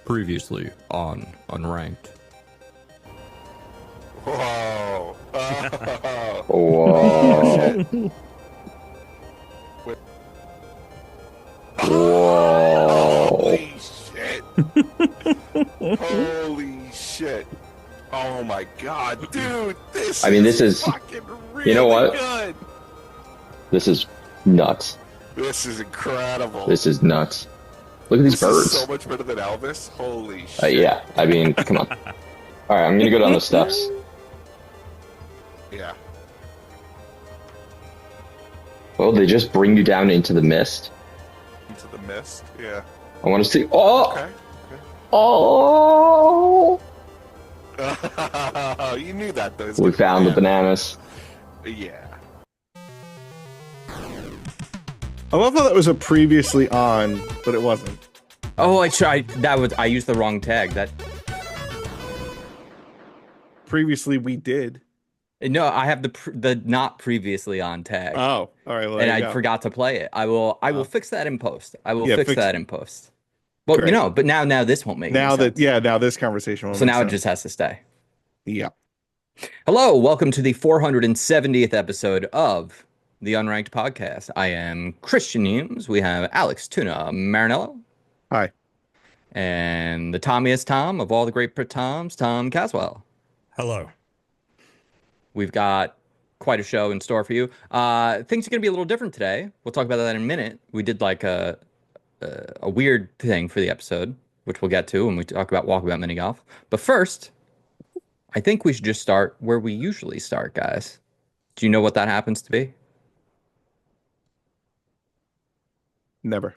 Previously on Unranked. Whoa. Oh. Whoa. Wait. Whoa. Holy shit. Holy shit. Oh my god, dude. This is fucking really you know what? good. This is nuts. This is incredible. This is nuts. Look at these birds. This is so much better than Elvis. Holy shit. Yeah, I mean, come on. All right, I'm gonna go down the steps. Yeah. Well, they just bring you down into the mist. Into the mist. Yeah. I want to see. Oh. Okay. Oh. You knew that though. We found the bananas. Yeah. I love how that was a previously on, but it wasn't. Oh, I tried. I used the wrong tag. That Previously we did. no, I have the not previously on tag. Oh, all right. Well, and there you I go. forgot to play it. I will fix that in post. I will Yeah, fix fix that it. in post. Well, Great. but now this won't make Now any that sense. now this conversation will So make now it sense. just has to stay. Yeah. Hello, welcome to the 470th episode of the Unranked podcast. I am Christian Humes. We have Alex Tuna Marinello. Hi. And the Tommiest Tom of all the great Toms, Tom Caswell. Hello. We've got quite a show in store for you. Things are going to be a little different today. We'll talk about that in a minute. We did like a weird thing for the episode, which we'll get to when we talk about Walkabout Minigolf. But first, I think we should just start where we usually start, guys. Do you know what that happens to be? Never.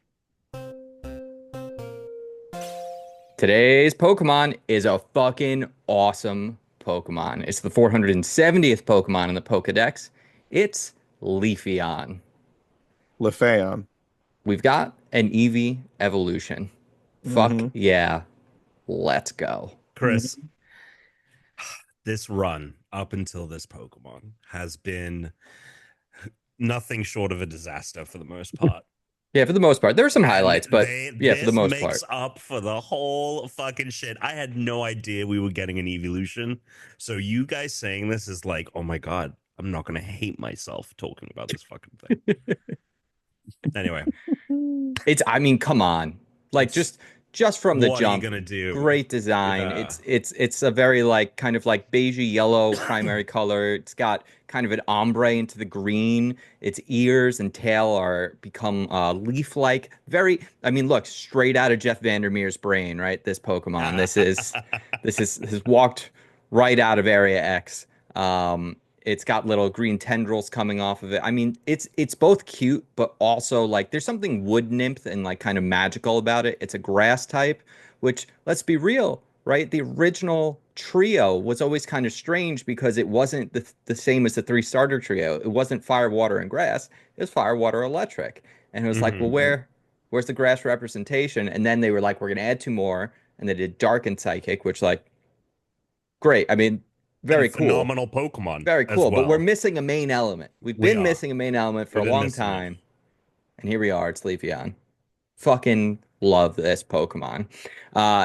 Today's Pokemon is a fucking awesome Pokemon. It's the 470th Pokemon in the Pokedex. It's Leafeon. Leafeon. We've got an Eevee evolution. Fuck yeah. Let's go. Chris, this run up until this Pokemon has been nothing short of a disaster for the most part. Yeah, for the most part. There are some highlights, but yeah, for the this most makes part. up for the whole fucking shit. I had no idea we were getting an evolution. So you guys saying this is like, oh my God, I'm not going to hate myself talking about this fucking thing. Anyway. I mean, come on. Like just from the what jump. are you gonna do? Great design. Yeah. It's a very like kind of like beigey yellow primary color. It's got kind of an ombre into the green. Its ears and tail are become leaf-like. I mean, look, straight out of Jeff Vandermeer's brain, right? This Pokemon. This has walked right out of Area X. It's got little green tendrils coming off of it. I mean, it's both cute, but also like there's something wood nymph and like kind of magical about it. It's a grass type, which let's be real, right? The original trio was always kind of strange because it wasn't the same as the 3 starter trio. It wasn't fire, water, and grass. It was fire, water, electric. And it was like, well, where's the grass representation? And then they were like, we're going to add 2 more. And they did dark and psychic, which like, great. I mean, very cool. Phenomenal Pokemon. Very cool, well. but we're missing a main element. We've been missing a main element for a long time. And here we are, it's Leafeon. Fucking love this Pokemon.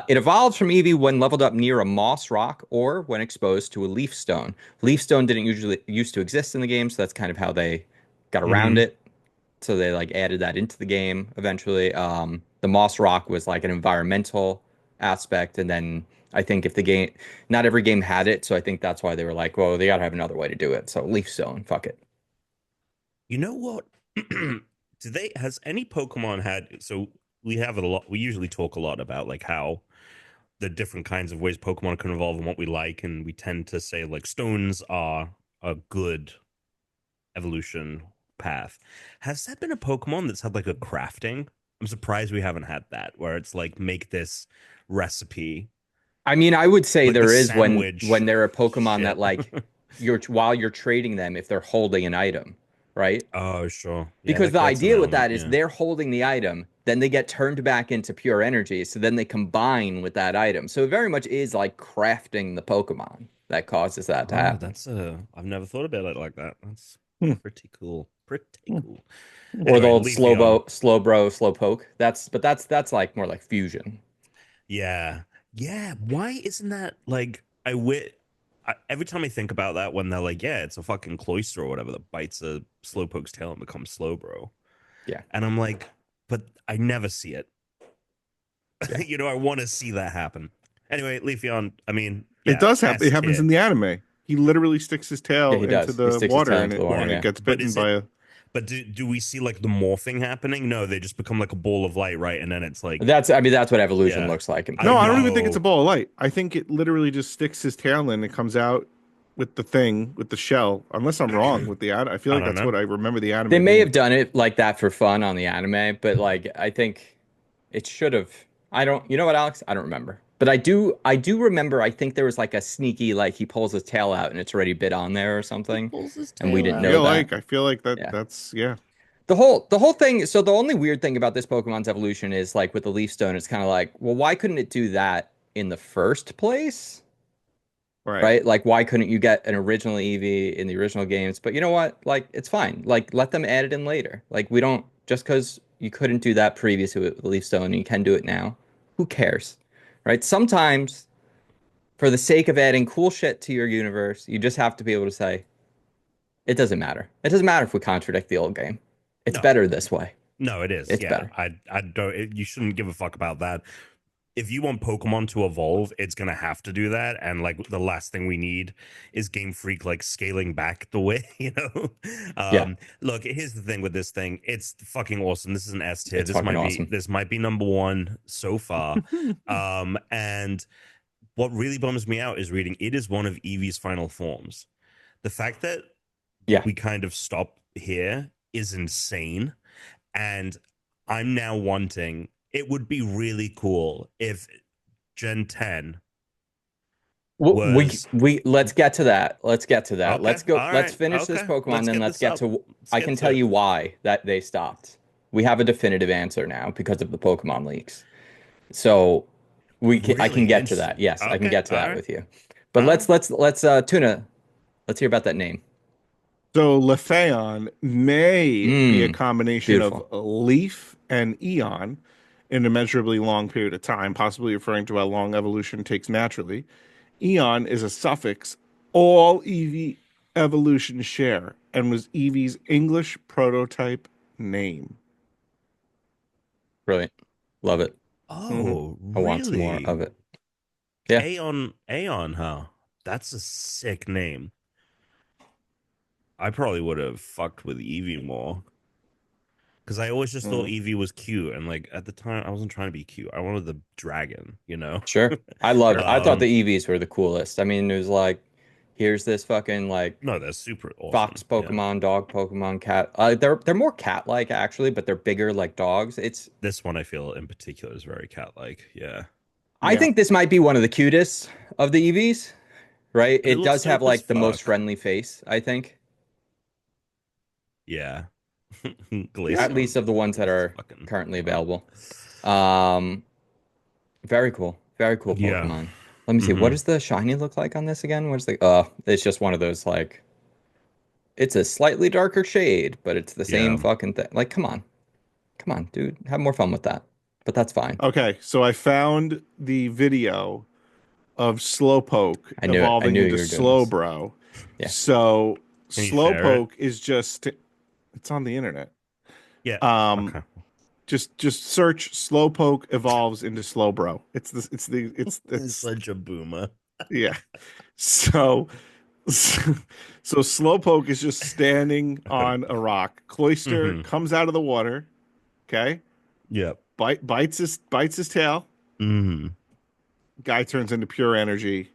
It evolved from Eevee when leveled up near a moss rock or when exposed to a leaf stone. Leaf stone didn't used to exist in the game, so that's kind of how they got around it. So they like added that into the game eventually. The moss rock was like an environmental aspect, and then I think if the game, not every game had it, so I think that's why they were like, well, they gotta have another way to do it. So leaf stone, fuck it. You know what? Has any Pokemon had, so we have it a lot, we usually talk a lot about like how the different kinds of ways Pokemon can evolve and what we like, and we tend to say like stones are a good evolution path. Has that been a Pokemon that's had like a crafting? I'm surprised we haven't had that, where it's like make this recipe. I mean, I would say Like there the is sandwich when there are Pokemon shit. that like while you're trading them, if they're holding an item, right? Oh, sure. Yeah, Because the that's an idea with that element, is yeah. they're holding the item, then they get turned back into pure energy, so then they combine with that item. So it very much is like crafting the Pokemon that causes that to happen. I've never thought about it like that. That's pretty cool. Pretty cool. Or the Anyway, old Leafeon. slow poke. That's like more like fusion. Yeah. Yeah. Why isn't that like every time I think about that when they're like, yeah, it's a fucking cloister or whatever that bites a slowpoke's tail and becomes slow, bro. Yeah, And I'm like, but I never see it. yeah. I want to see that happen. Anyway, Leafeon, I mean, It yeah, does happen. S It happens tier. in the anime. He literally sticks his Yeah, tail he into does. He the sticks his water tail and into the it water. and it Yeah. gets But bitten is by it a. but do we see like the morphing happening? No, they just become like a ball of light, right? And then it's like, I mean, that's what evolution yeah, looks like in I No, I don't even think it's a Pokemon. know. ball of light. I think it literally just sticks his tail in and comes out with the thing with the shell. Unless I'm wrong with the ad. I feel I like don't that's know. what I remember the They anime may being. have done it like that for fun on the anime, but like I think it should have. I don't. You know what, Alex? I don't remember. But I do remember. I think there was like a sneaky like he pulls his tail out and it's already bit on there or He something, pulls his and we tail didn't out. know that. I feel like that Yeah. that's yeah. The whole thing, so the only weird thing about this Pokemon's evolution is like with the Leaf Stone, it's kind of like, well, why couldn't it do that in the first place? Right. Right? Like, why couldn't you get an original Eevee in the original games? But you know what? Like, it's fine. Like, let them add it in later. Like, we don't, just because you couldn't do that previously with the Leaf Stone and you can do it now, who cares? Right? Sometimes, for the sake of adding cool shit to your universe, you just have to be able to say, it doesn't matter. It doesn't matter if we contradict the old game. It's No, better this way. no, it is. It's Yeah, better. I don't. You shouldn't give a fuck about that. If you want Pokemon to evolve, it's gonna have to do that. And like the last thing we need is Game Freak like scaling back the way, you know. Yeah, Look, here's the thing with this thing. It's fucking awesome. This is an S tier. it's fucking awesome. This might be number one so far. And what really bums me out is reading it is one of Eevee's final forms. The fact that Yeah. we kind of stop here is insane. And I'm now wanting, it would be really cool if Gen 10 was We let's get to that. Let's get to that. okay. Let's go. All Let's right. finish this Okay. Pokemon, Let's then get let's this get up. to. Let's I get can to tell it. you why that they stopped. We have a definitive answer now because of the Pokemon leaks. So I can Really get to that. interesting. Yes, I can Okay. get to All that right. with you. But All right. let's Tuna. Let's hear about that name. So Leafeon may be a Mmm, combination of beautiful. leaf and eon in a measurably long period of time, possibly referring to how long evolution takes naturally. Eon is a suffix all Eevee evolution share and was Eevee's English prototype name. Brilliant. Love it. Hmm. Oh, I want some more really? of it. Yeah, Aeon, huh? That's a sick name. I probably would have fucked with Eevee more. Because I always just thought Mm. Eevee was cute, and like at the time, I wasn't trying to be cute. I wanted the dragon, you know. sure. I thought the um, EVs were the coolest. I mean, it was like, here's this fucking like no, that's super fox awesome. Yeah, Pokemon, dog Pokemon, cat. They're more cat-like actually, but they're bigger like dogs. It's this one I feel in particular is very cat-like. Yeah, I Yeah. think this might be one of the cutest of the EVs, right? and it It looks does have dope as like the most fuck. friendly face, I think, Yeah, Yeah. at least Glaceon, of the ones that it's are fucking currently hot. available. Um, Very cool. Very cool Yeah. Pokemon. Let me see. What Mm-hmm. does the shiny look like on this again? What is the it's just one of those like it's a slightly darker shade, but it's the same Yeah. fucking thing. Like, come on. Come on, dude. Have more fun with that. But that's fine. Okay, so I found the video of Slowpoke I knew it. I evolving knew into you were doing this. Slowbro. Yeah. So Can you share it? Slowpoke is just it's on the internet. Yeah. Um Okay. just search Slowpoke evolves into Slowbro. It's it's such a boomer. yeah. So so Slowpoke is just standing on a rock. Cloyster Mm-hmm. comes out of the water, okay? Yep. Bites his tail. Mm-hmm. Guy turns into pure energy.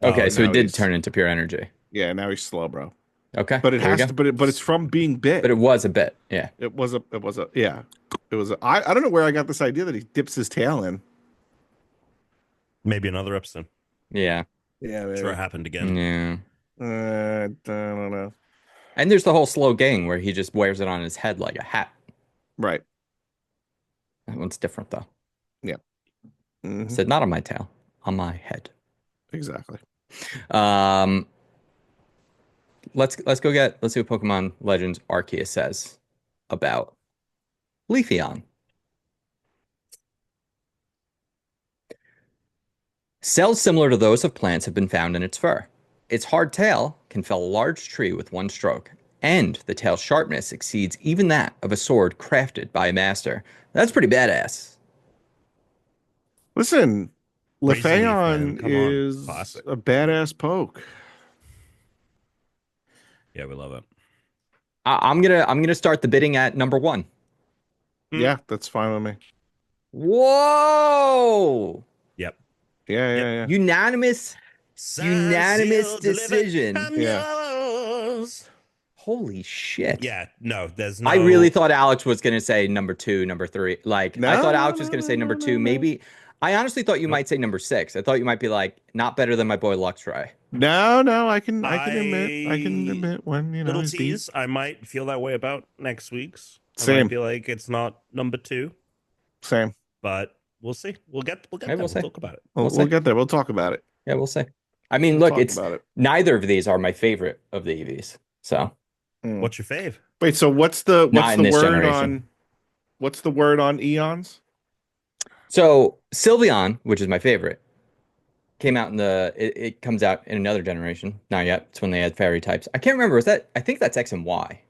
Oh, Okay, And so it now did he's turn into pure energy. yeah, now he's slow, bro. Okay, But it there we has go. to, but it's from being But bit. it was a bit. Yeah. Yeah, it was a. I don't know where I got this idea that he dips his tail in. maybe another episode. Yeah. Yeah, Sure, it maybe. happened again. Yeah. I don't know. And there's the whole slow gang where he just wears it on his head like a hat. Right. That one's different though. Yeah. I Hmm. said not on my tail, on my head. Exactly. Um, let's see what Pokemon Legends Arceus says about Leafeon. Cells similar to those of plants have been found in its fur. Its hard tail can fell a large tree with one stroke, and the tail's sharpness exceeds even that of a sword crafted by a master. That's pretty badass. Listen, Crazy Leaf, man. Leafeon Come on. is Classic. a badass poke. Yeah, we love it. I'm gonna start the bidding at number one. Yeah, that's fine with me. Whoa! Yep. Yeah, Yep. yeah, yeah. Unanimous Sign, unanimous seal, delivered. decision. I'm Yeah. yours. Holy shit. Yeah, no, there's I no. really thought Alex was going to say number two, number three. Like, I No, thought no, Alex was no, going to no, say no, number no, two. no. Maybe I honestly thought you Nope. might say number six. I thought you might be like, not better than my boy Luxray. No, no, I can admit when, Little he's beat. tease. I might feel that way about next week's. I might Same, be like it's not number two, same. but we'll see. We'll get Maybe there. we'll We'll see. talk about it. We'll, We'll we'll see. get there. We'll talk about it. Yeah, we'll see. I mean, We'll look, talk it's about it. neither of these are my favorite of the EVs. So, Mm. What's your fave? Wait, so what's the not in this word generation. on what's the word on eons? So, Sylveon, which is my favorite, came out in it comes out in another generation. Not yet. It's when they had fairy types. I can't remember. I think that's X and Y,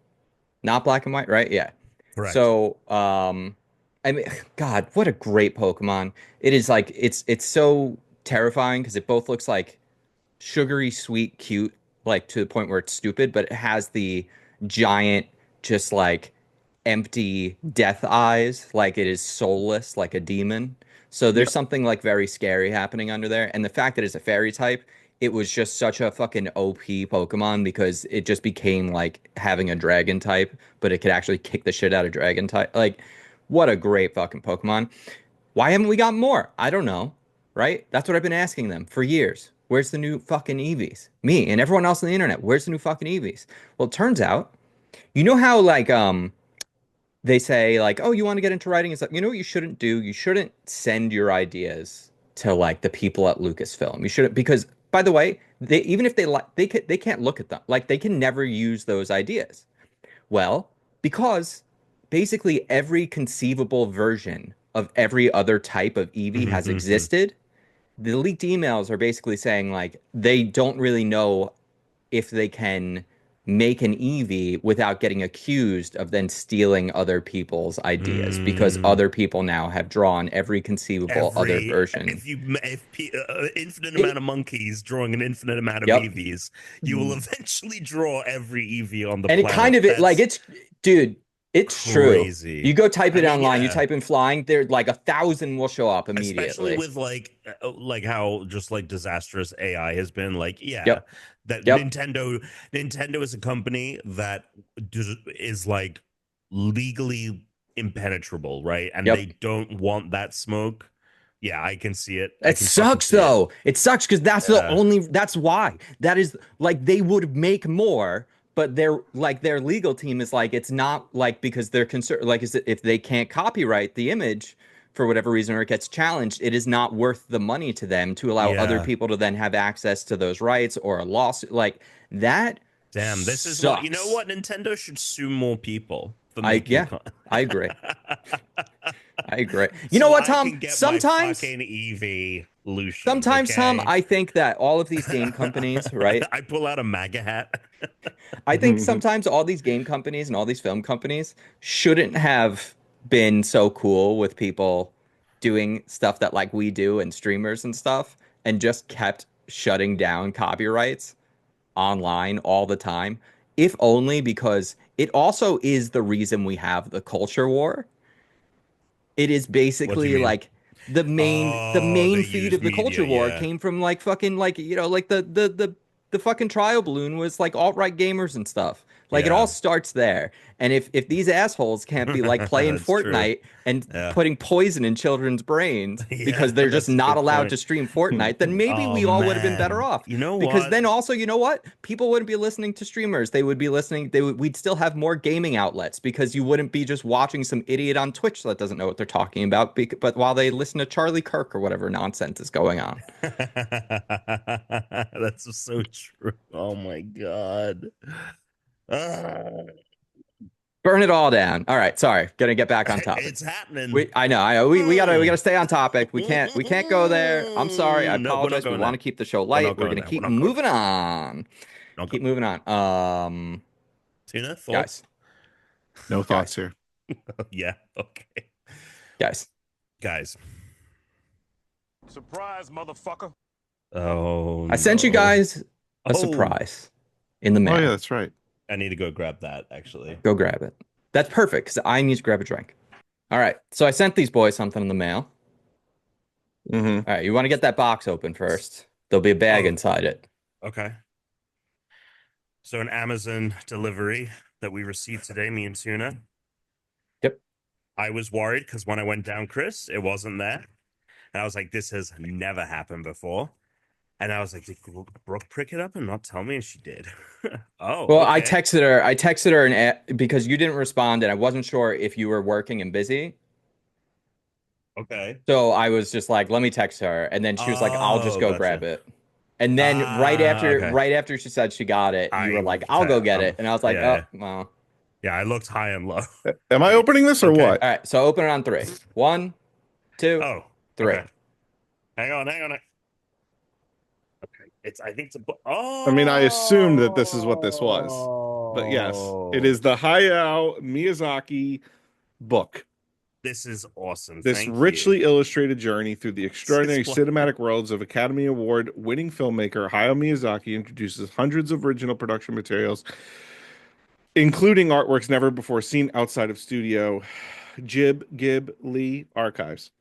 not black and white, right? Yeah. Correct. So, I mean, God, what a great Pokemon. It is like it's so terrifying because it both looks like sugary, sweet, cute, like to the point where it's stupid, but it has the giant, just like empty death eyes, like it is soulless, like a demon. So there's Yep. something like very scary happening under there. And the fact that it's a fairy type, it was just such a fucking OP Pokemon because it just became like having a dragon type, but it could actually kick the shit out of dragon type. Like, what a great fucking Pokemon. Why haven't we got more? I don't know, right? That's what I've been asking them for years. Where's the new fucking Eevees? Me and everyone else on the internet. Where's the new fucking Eevees? Well, it turns out, you know how like they say like, oh, you want to get into writing? It's like, you know what you shouldn't do? You shouldn't send your ideas to like the people at Lucasfilm. You shouldn't because by the way, they even if they like they can't look at them. Like they can never use those ideas. Well, because basically every conceivable version of every other type of Eevee has existed, the leaked emails are basically saying like they don't really know if they can make an Eevee without getting accused of then stealing other people's ideas because other people now have drawn every conceivable other version. Infinite amount of monkeys drawing an infinite amount of Yep. EVs, you will eventually draw every EV on the And planet. it kind of it like it's dude, it's crazy. true. You go type it I mean, online, you yeah. type in flying, there like 1,000 will show up immediately. Especially with like how just like disastrous AI has been. Like, yeah, Yep. that Yep. Nintendo is a company that is like legally impenetrable, right? And Yep. they don't want that smoke. Yeah, I can see it. It sucks though. It sucks because that's the only that's why. That is like they would make more, but their legal team is like it's not like because they're concerned like is it, if they can't copyright the image for whatever reason or it gets challenged, it is not worth the money to them to allow other people to then have access to those rights or a lawsuit like that. Damn, this sucks. is what you know what Nintendo should sue more people for making I agree. I agree. You know what, Tom? Sometimes EV Lucian. Sometimes, Tom, I think that all of these game companies, right? I pull out a MAGA hat. I think sometimes all these game companies and all these film companies shouldn't have been so cool with people doing stuff that like we do and streamers and stuff and just kept shutting down copyrights online all the time. If only because it also is the reason we have the culture war. It is basically like the main feed of the culture war came from like fucking like like the fucking trial balloon was like alt-right gamers and stuff. Like it all starts there. And if these assholes can't be like playing Fortnite and putting poison in children's brains because they're just not allowed to stream Fortnite, then maybe we all would have been better off. You know because what? then also, you know what? People wouldn't be listening to streamers. They would be listening. We'd still have more gaming outlets because you wouldn't be just watching some idiot on Twitch that doesn't know what they're talking about. But while they listen to Charlie Kirk or whatever nonsense is going on. That's so true. Oh my God. Burn it all down. All right, sorry. Gonna get back on topic. It's happening. I know. We gotta stay on topic. We can't go there. I'm sorry. I No, we're not apologize. We going want there. to keep the show We're not light. We're going gonna there. We're keep not going moving there. on. Not Keep going. moving on. Tuna, thoughts? Guys, No thoughts here. Yeah. Okay. guys. Guys. Surprise, motherfucker. Oh, I sent you no. guys a Oh. surprise in the mail. Oh yeah, that's right. I need to go grab that, actually. Go grab it. That's perfect because I need to grab a drink. All right. So I sent these boys something in the mail. Mm-hmm. All right. You want to get that box open first? There'll be a bag Oh. inside it. Okay. So an Amazon delivery that we received today, me and Tuna. Yep. I was worried because when I went down, Chris, it wasn't there. And I was like, this has never happened before. And I was like, did Brooke pick it up and not tell me? And she did. Oh, Well, okay. I texted her and because you didn't respond and I wasn't sure if you were working and busy. Okay. So I was just like, let me text her. And then she was like, I'll just go gotcha. grab it. And then okay. right after she said she got it, you were like, I'll go get it. And I was like, yeah. oh, well. Yeah, I looked high and low. Am I opening this or Okay. what? All right. So open it on 3. 1, 2, Oh, 3. okay. Hang on. Okay. I think it's a book. Oh. I mean, I assumed that this is what this was. But yes, it is the Hayao Miyazaki book. This is awesome. This Thank richly you. illustrated journey through the extraordinary what- cinematic worlds of Academy Award winning filmmaker Hayao Miyazaki introduces hundreds of original production materials, including artworks never before seen outside of Studio Ghibli archives.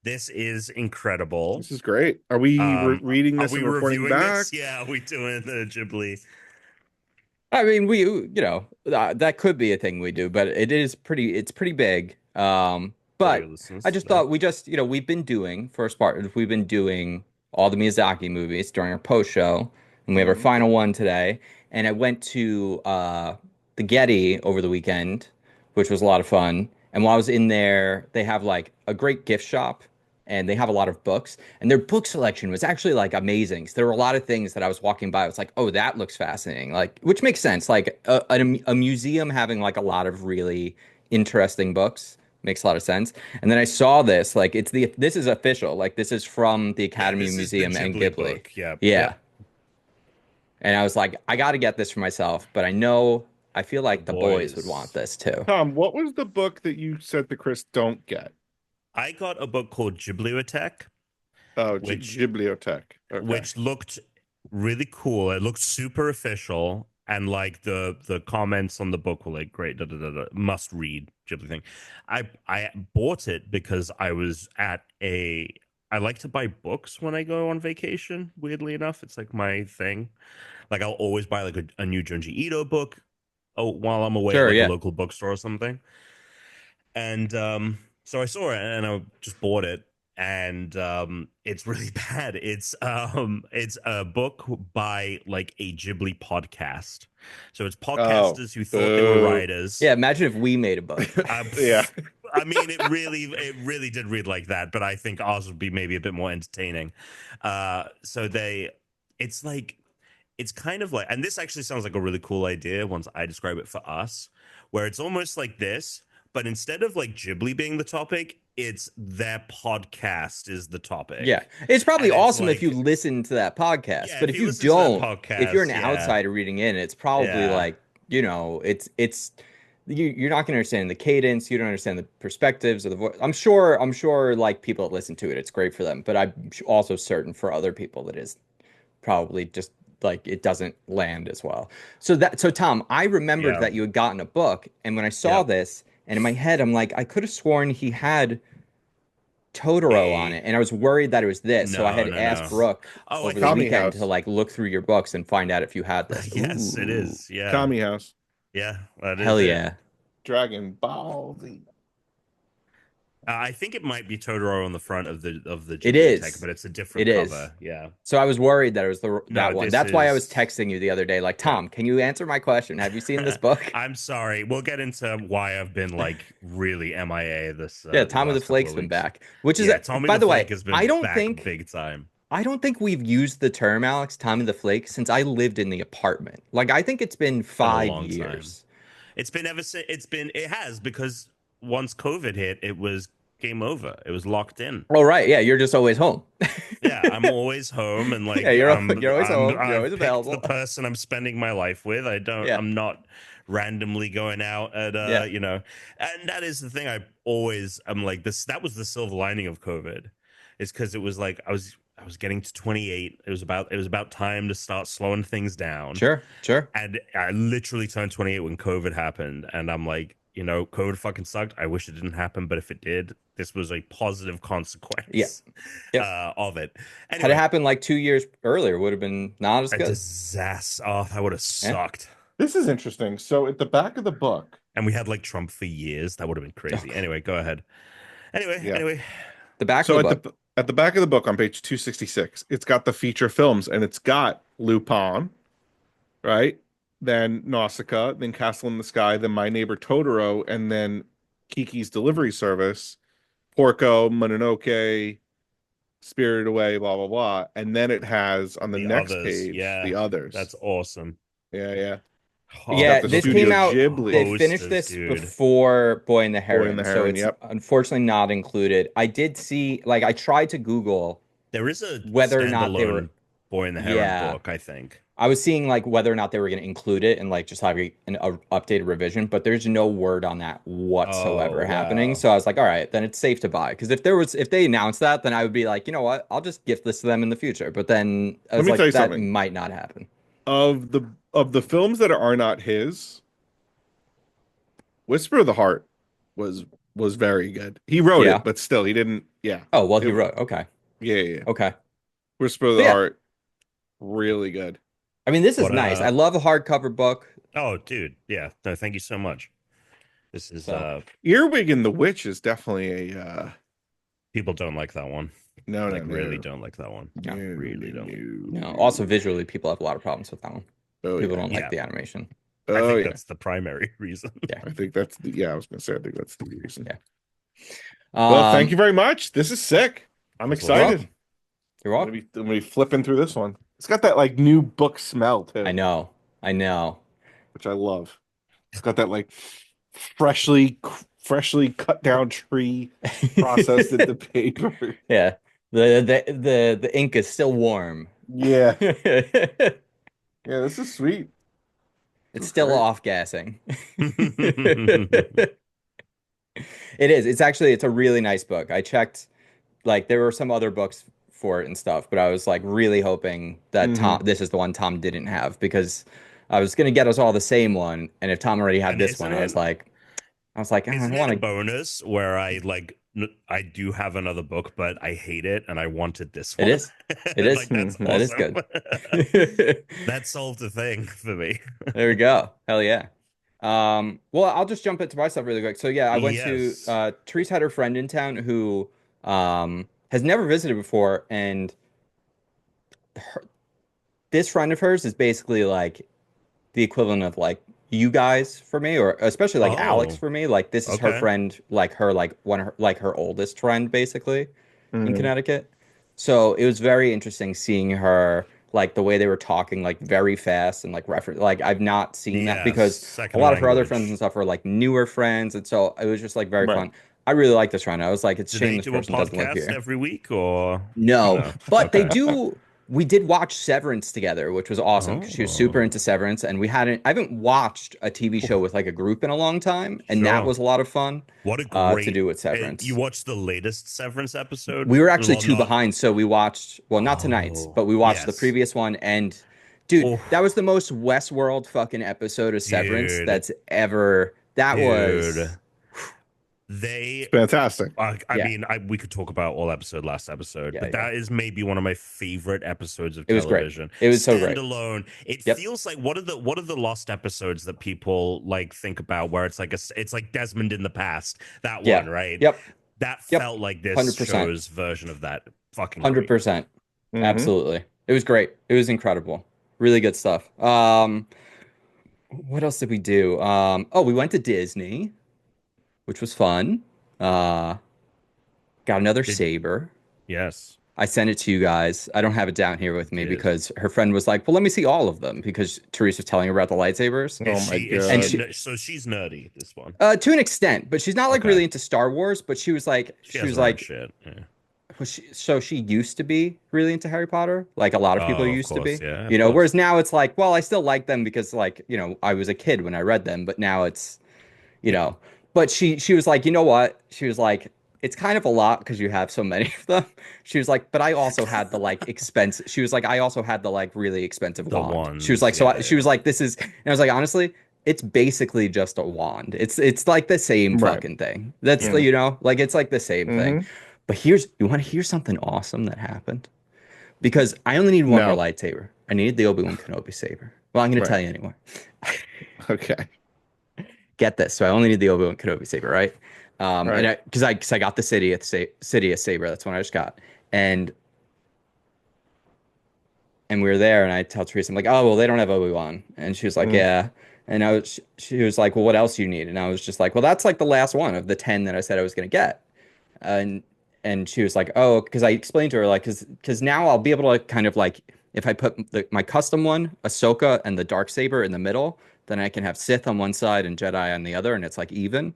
This is incredible. This is great. Are we reading Are this we and reporting reviewing back? this? Yeah, are we doing the Ghibli? I mean, that could be a thing we do, but it's pretty big. But I just thought we've been doing we've been doing all the Miyazaki movies during our post show, and we have our final one today. And I went to the Getty over the weekend, which was a lot of fun. And while I was in there, they have like a great gift shop and they have a lot of books, and their book selection was actually like amazing. So there were a lot of things that I was walking by. I was like, oh, that looks fascinating. Like, which makes sense. Like a museum having like a lot of really interesting books makes a lot of sense. And then I saw this, like this is official. Like this is from the Academy this Museum is the and Ghibli Ghibli. book. Yeah. Yeah. And I was like, I got to get this for myself, but I feel like the boys would want this too. Tom, what was the book that you said to Chris don't get? I got a book called Bibliothèque. Oh, Bibliothèque. Okay. Which looked really cool. It looked super official, and like the comments on the book were like great, must read Ghibli thing. I bought it because I was at I like to buy books when I go on vacation. Weirdly enough, it's like my thing. Like I'll always buy like a new Junji Ito book. Oh, while I'm away at a local bookstore or something. And so I saw it and I just bought it, and it's really bad. It's a book by like a Ghibli podcast. So it's podcasters who thought they were writers. Yeah, imagine if we made a book. Yeah. I mean, it really did read like that, but I think ours would be maybe a bit more entertaining. It's kind of like, and this actually sounds like a really cool idea once I describe it for us, where it's almost like this, but instead of like Ghibli being the topic, it's their podcast is the topic. Yeah. It's probably awesome like, if you listen to that podcast, yeah, but if you listen to that don't, podcast, if you're an outsider reading in, it's probably like, it's you're not going to understand the cadence, you don't understand the perspectives of the voice. I'm sure like people that listen to it, it's great for them, but I'm also certain for other people that is probably just like it doesn't land as well. So Tom, I remembered that you had gotten a book, and when I saw this, and in my head, I'm like, I could have sworn he had Totoro on it, and I was worried that it was this. So I had asked Brooke over the weekend to like look through your books and find out if you had this. Yes, it is. Yeah. Kami House. Yeah. That Hell is yeah. it. Dragon Ball Z. I think it might be Totoro on the front of the It is, tech, but it's a different it cover. is. Yeah. So I was worried that it was that one. That's why I was is- texting you the other day, like, Tom, can you answer my question? Have you seen this book? I'm sorry. We'll get into why I've been like really MIA this. Yeah, Tommy the last couple Flake's of been weeks. back, which is Yeah, Tommy by the way, Flake has been I don't back think big time. I don't think we've used the term, Alex, Tommy the Flake, since I lived in the apartment. Like, I think it's been Been a five long time. years. It's been ever since it has because once COVID hit, it was game over. It was locked in. Oh, right. Yeah, you're just always home. Yeah, I'm always home and Yeah, like you're always home. You're I've always picked the available. person I'm spending my life with. Yeah, I'm not randomly going out at yeah, and that is the thing I'm like this that was the silver lining of COVID. Is because it was like I was getting to 28. It was about time to start slowing things down. sure, sure. And I literally turned 28 when COVID happened. And I'm like, COVID fucking sucked. I wish it didn't happen, but if it did, this was a positive Yeah, consequence yep. of it. Had it Anyway, happened like 2 years earlier, would have been not as a good. disaster. Oh, that would have Yeah. sucked. This is interesting. So at the back of the book, And we had like Trump for years. That would have been crazy. Anyway, go ahead. yeah. Anyway. The back of So the at book. the back of the book on page 266, it's got the feature films and it's got Lupin, right? Then Nausicaa, then Castle in the Sky, then My Neighbor Totoro, and then Kiki's Delivery Service, Porco, Mononoke, Spirited Away, blah blah blah. And then it has on the The next others. page Yeah, the others. that's awesome. Yeah, yeah. It's Oh, got Yeah, the this look at came Studio out. They Ghibli. finished posters, this dude. before Boy and the Boy and the Heron, so Heron, it's yep. unfortunately not included. I did see, like, I tried to Google There is a whether or not they were. standalone Boy and the Heron Yeah, book, I think. I was seeing like whether or not they were going to include it and like just have a updated revision, but there's no word on that Oh, whatsoever happening. wow. So I was like, all right, then it's safe to buy. Because if they announced that, then I would be like, you know what, I'll just gift this to them in the future. But then I Let was me tell like, you that something. might not happen. Of the films that are not his, Whisper of the Heart was was very good. He wrote Yeah. it, but still he didn't. Yeah. Oh, well, he It, wrote. Okay. yeah, yeah, yeah. Okay. Whisper of But the yeah, Heart, really good. I mean, this is What nice. I love a hardcover book. Oh, dude. Yeah. No, thank you so much. This is So Earwig and the Witch is definitely a people don't like that one. no, no, Like really no. don't like that one. yeah. Really don't. No. Also, visually, people have a lot of problems with that one. Oh People yeah. don't Yeah. like the animation. I Oh think yeah. that's the primary reason. Yeah. I think that's the, yeah, I was gonna say I think that's the reason. Yeah. Well, thank you very much. This is sick. I'm That's You're excited. welcome. You're welcome. I'm gonna be flipping through this one. It's got that like new book smell too, I know. I know. which I love. It's got that like freshly cut down tree processed into paper. Yeah. The ink is still warm. Yeah. It's Yeah, this is sweet. This is still great. off gassing. It is. It's a really nice book. I checked, like, there were some other books for it and stuff, but I was like really hoping that this is the one Tom didn't have, because I was gonna get us all the same one, and if Tom already had And this one, I was like, oh, I isn't don't it a want to. bonus where I do have another book, but I hate it and I wanted this It one? is. It is. Like that's That is awesome. good. That solved the thing for me. There we go. Hell yeah. Well, I'll just jump into my stuff really quick. So yeah, I went to Yes. Therese had her friend in town who has never visited before, and her, this friend of hers is basically like the equivalent of like you guys for me, or especially like Alex Oh, for me. Like this is her okay. friend, like one of her like her oldest friend basically in Mhm. Connecticut. So it was very interesting seeing her, like the way they were talking like very fast and like reference, like I've not seen that Yes, because a second lot of her other friends language. and stuff are like newer friends, and so it was just like very Right. fun. I really like this friend. I was like, it's a Do shame they this do a person doesn't live podcast here. every week or No, no? but they Okay. do. We did watch Severance together, which was awesome because she was super Oh, into Severance, and I haven't watched a TV show with like a group in a long time, and that sure. was a lot of fun What a to great. do with You Severance. watched the latest Severance episode? We were actually Well, two not. behind, so we watched, well, not tonight, Oh, but we watched the yes. previous one, and dude, Oh, that was the most Westworld fucking episode of Severance dude, that's ever. That dude. was, They Fantastic. I yeah, mean, we could talk about all episode last episode, yeah, but yeah. that is maybe one of my favorite episodes of It was great. television. It was so great. Standalone, it Yep, feels like what are the lost episodes that people like think about where it's like it's like Desmond in the past, that yeah, one, right? yep, That yep, felt like this 100%, show's version of that. Fucking great. 100%. Hmm. Absolutely. It was great. It was incredible. Really good stuff. What else did we do? Oh, we went to Disney, which was fun. Uh, got another Did saber. yes. I sent it to you guys. I don't have it down here with me Yes. because her friend was like, "Well, let me see all of them," because Therese was telling her about the lightsabers. Oh my And god. So she's nerdy, this one. To an extent, but she's not like Okay. really into Star Wars. But she was like, She hasn't read shit. Yeah. so she used to be really into Harry Potter, like a lot of people Oh, of used to course, be, yeah, you of know. course. Whereas now it's like, well, I still like them because like, you know, I was a kid when I read them, but now it's, you Yeah. know. But she was like, you know what? She was like, it's kind of a lot because you have so many of them. She was like, but I also had the like expense. She was like, I also had the like really expensive The wand. She was ones, like, so yeah, she was yeah. like, this is, and I was like, honestly, it's basically just a wand. It's like the same Right. fucking thing. That's Yeah. you know, like it's like the same thing. Mm-hmm. But you want to hear something awesome that happened? Because I only need one more No. lightsaber. I needed the Obi-Wan Kenobi saber. Well, I'm going to tell Right. you anyway. Okay. Get this. So I only need the Obi-Wan Kenobi saber, right? And Right. I got the Sidious saber. That's one I just got. And and we were there, and I tell Teresa, I'm like, oh well, they don't have Obi-Wan, and she was like, Mm. yeah. And she was like, well, what else do you need? And I was just like, well, that's like the last one of the 10 that I said I was going to get. And she was like, oh, because I explained to her like, because now I'll be able to kind of like, if I put my custom one, Ahsoka and the dark saber in the middle, then I can have Sith on one side and Jedi on the other, and it's like even.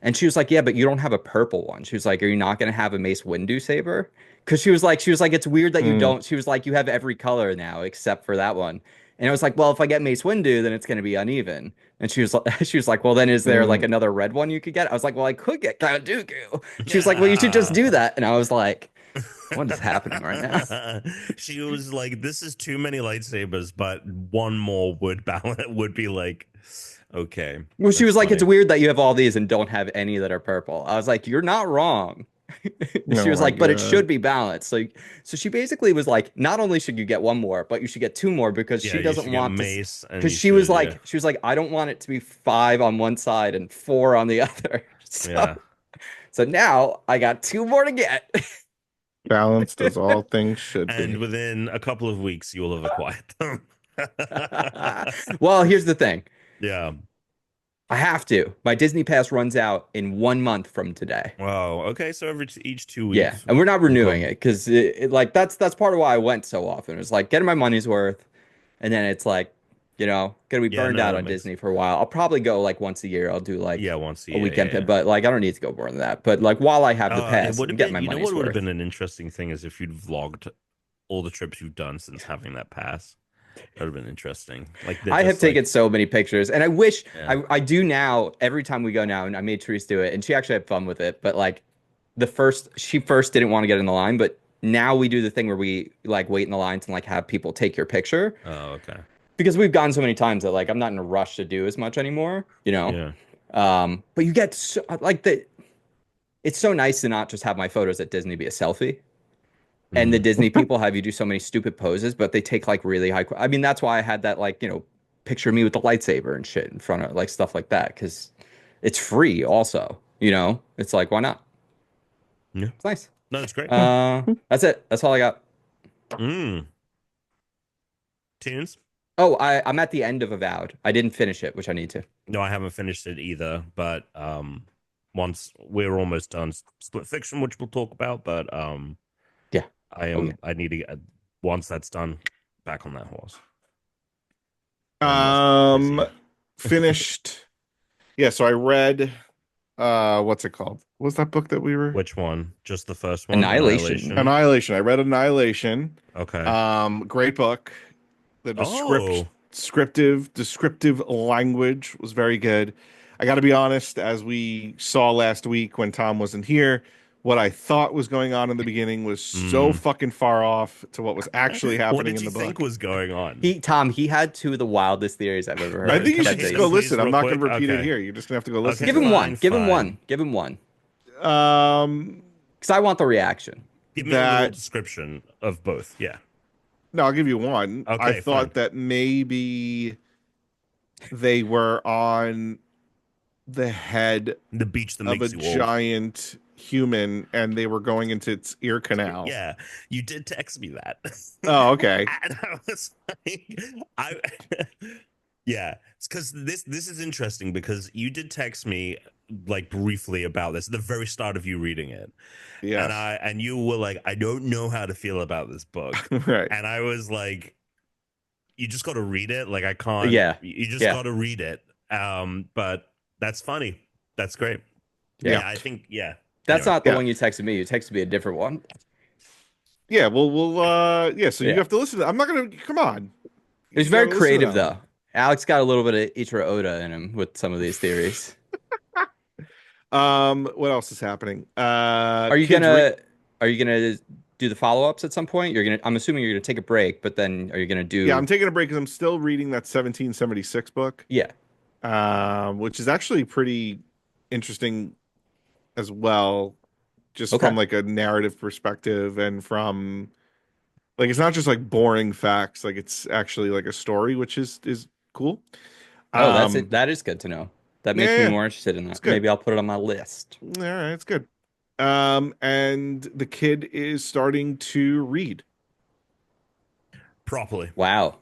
And she was like, yeah, but you don't have a purple one. She was like, are you not going to have a Mace Windu saber? Because she was like, it's weird that you Mm. don't. She was like, you have every color now except for that one. And I was like, well, if I get Mace Windu, then it's going to be uneven. And she was like, she was like, well, then is there like Mm. another red one you could get? I was like, well, I could get Count Dooku. She was like, well, you should just do that. And I was like, what is happening right now? She was like, "This is too many lightsabers, but one more would balance would be like, okay." Well, she That's was like, it's funny. weird that you have all these and don't have any that are purple. I was like, you're not wrong. She Oh was my like, but it god. should be balanced. So she basically was like, not only should you get one more, but you should get two more because Yeah, she you should doesn't get want to. mace, and Because you should, yeah, she was like, I don't want it to be 5 on one side and 4 on the other. yeah. So now I got two more to get. Balanced as all things should And be. within a couple of weeks, you will have acquired them. Well, here's the thing. Yeah. I have to. My Disney Pass runs out in 1 month from today. Wow. Okay. So each 2 weeks. Yeah, and we're not renewing Okay. it because like that's part of why I went so often. It's like getting my money's worth, and then it's like, you know, gonna be Yeah. burned No, out that on makes. Disney for a while. I'll probably go like once a year. I'll do Yeah. like Once a a year. weekend, Yeah. but like I don't need to go more than that. But like while I have the It pass, would I'm have getting been. my You know money's what would have worth. been an interesting thing is if you'd vlogged all the trips you've done since having that pass. That would have been interesting. Like they're I have just like, taken so many pictures, and I wish yeah. I do now. Every time we go now, and I made Therese do it, and she actually had fun with it. But like she first didn't want to get in the line, but now we do the thing where we like wait in the lines and like have people take your picture Oh, okay. because we've gone so many times that like I'm not in a rush to do as much anymore, you know. Yeah. But you get so, like the it's so nice to not just have my photos at Disney be a selfie. And the Mhm. Disney people have you do so many stupid poses, but they take like really I mean, that's why I had that like, you know, picture of me with the lightsaber and shit in front of like stuff like that because it's free also, you know. It's like why not? Yeah. It's nice. No, it's great. That's it. That's all I got. Mm. Tunes? Oh, I'm at the end of Avowed. I didn't finish it, which I need to. No, I haven't finished it either, but once we're almost done Split Fiction, which we'll talk about, but Yeah. Yeah. I need to get once that's done, back on that horse. Finished. Yeah, so I read what's it called? What was that book that we were Which one? Just the first one? Annihilation. Annihilation. I read Annihilation. Okay. Great book. The descriptive language was very good. I got to be honest, as we saw last week when Tom wasn't here, what I thought was going on in the beginning was so fucking far off to what was actually What happening did in you the think book. was going on? He had two of the wildest theories I've ever heard. I think you Can I should just take go them, please, listen. I'm real not going to quick? repeat it Okay. here. You're just going to have to go listen. Okay, Give him one. fine, Give him fine. one. Give him one. Um, Because I want the reaction. Give me a little that description of both. Yeah. no, I'll give you one. Okay, I thought fine. that maybe they were on the head The beach that of a makes you old. giant human and they were going into its ear canal. Yeah, you did text me that. Oh, okay. And I was like, Yeah, it's because this is interesting because you did text me like briefly about this at the very start of you reading it, and Yes. you were like, I don't know how to feel about this book, Right. and I was like, you just got to read it. Like I can't. Yeah. You just Yeah. got to read it. But that's funny. That's great. Yeah. Yeah. Yeah, I think. Yeah. That's Anyway, not the Yeah. one you texted me. You texted me a different one. Yeah. Yeah. So you Yeah. have to listen I'm not gonna come on. It was You very gotta listen to creative that one. though. Alex got a little bit of Ichiro Oda in him with some of these theories. What else is happening? Are you Kids read. gonna are you gonna do the follow-ups at some point? I'm assuming you're gonna take a break, but then are you gonna Yeah, do I'm taking a break because I'm still reading that 1776 book, yeah. which is actually pretty interesting as well, just from Okay. like a narrative perspective and from like it's not just like boring facts, like it's actually like a story, which is cool. Oh, that's it. Um, That is good to know. That yeah, makes me yeah, more interested in it's that. good. Maybe I'll put it on my list. All right, it's good. And the kid is starting to read. properly. Wow.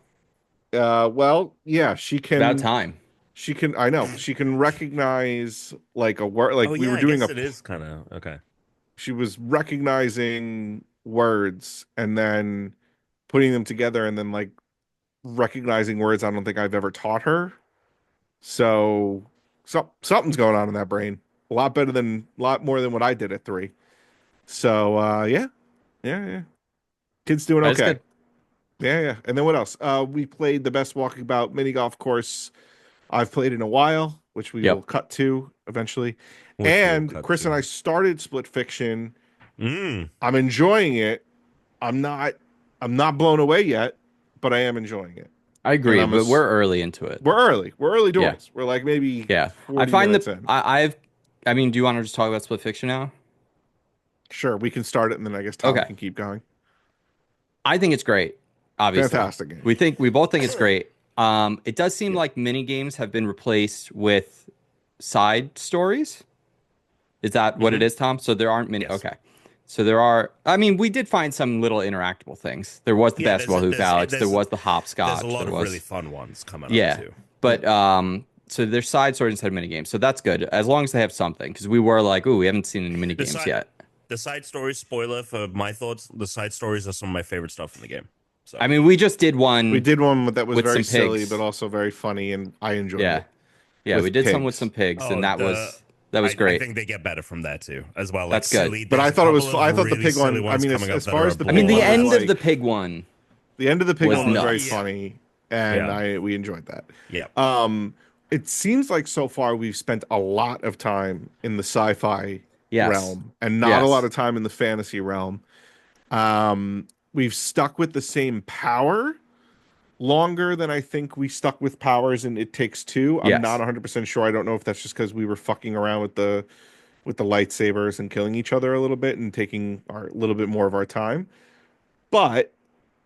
Well, yeah, It's about time. she can, I know, she can recognize like a word, like Oh we yeah, were I doing guess a, it is kind of okay. she was recognizing words and then putting them together and then like recognizing words I don't think I've ever taught her. So something's going on in that brain. A lot more than what I did at 3. So yeah, yeah. Kid's doing That is okay. good. Yeah. And then what else? We played the best Walkabout mini golf course I've played in a while, which we will Yep. cut to eventually. Which we will And cut Chris and to. I started Split Fiction. Mm. I'm enjoying it. I'm not I'm not blown away yet, but I am enjoying it. I And agree, I'm a, but we're early into it. we're early. We're early Yeah. doors. We're like maybe Yeah. I 40 find minutes that in. I mean, do you want to just talk about Split Fiction now? Sure, we can start it and then I guess Tom Okay. can keep going. I think it's great, obviously. Fantastic game. We both think it's great. It does seem like mini games have been replaced with side stories. Is that what it Hmm. is, Tom? So there aren't many. Yes. Okay. So there are, I mean, we did find some little interactable things. There was the Yeah, basketball hoop, Alex. There was the there's a hopscotch. lot There of really was, fun ones coming up yeah. too. But so there's side stories instead of mini games. So that's good as long as they have something. Because we were like, oh, we haven't seen any mini The games side yet. the side stories, spoiler for my thoughts, the side stories are some of my favorite stuff in the game. So I mean, we just did We one did one that was with very some silly but pigs. also very funny and I enjoyed Yeah. it Yeah, we with did some with some pigs. pigs, oh and the that was I great. think they get better from there too, as well. Like That's good. silly. But There's a couple of I thought the really pig silly one, I ones mean coming up as that far are a as the I mean, pig the one was blast. end of the like pig one the end of the pig was one was very nuts. Yeah. funny and Yeah. we enjoyed that. Yeah. It seems like so far we've spent a lot of time in the sci-fi Yes. realm and not a lot Yes. of time in the fantasy realm. We've stuck with the same power longer than I think we stuck with powers in It Takes Two. I'm not Yes. 100% sure. I don't know if that's just because we were fucking around with the lightsabers and killing each other a little bit and taking our little bit more of our time. But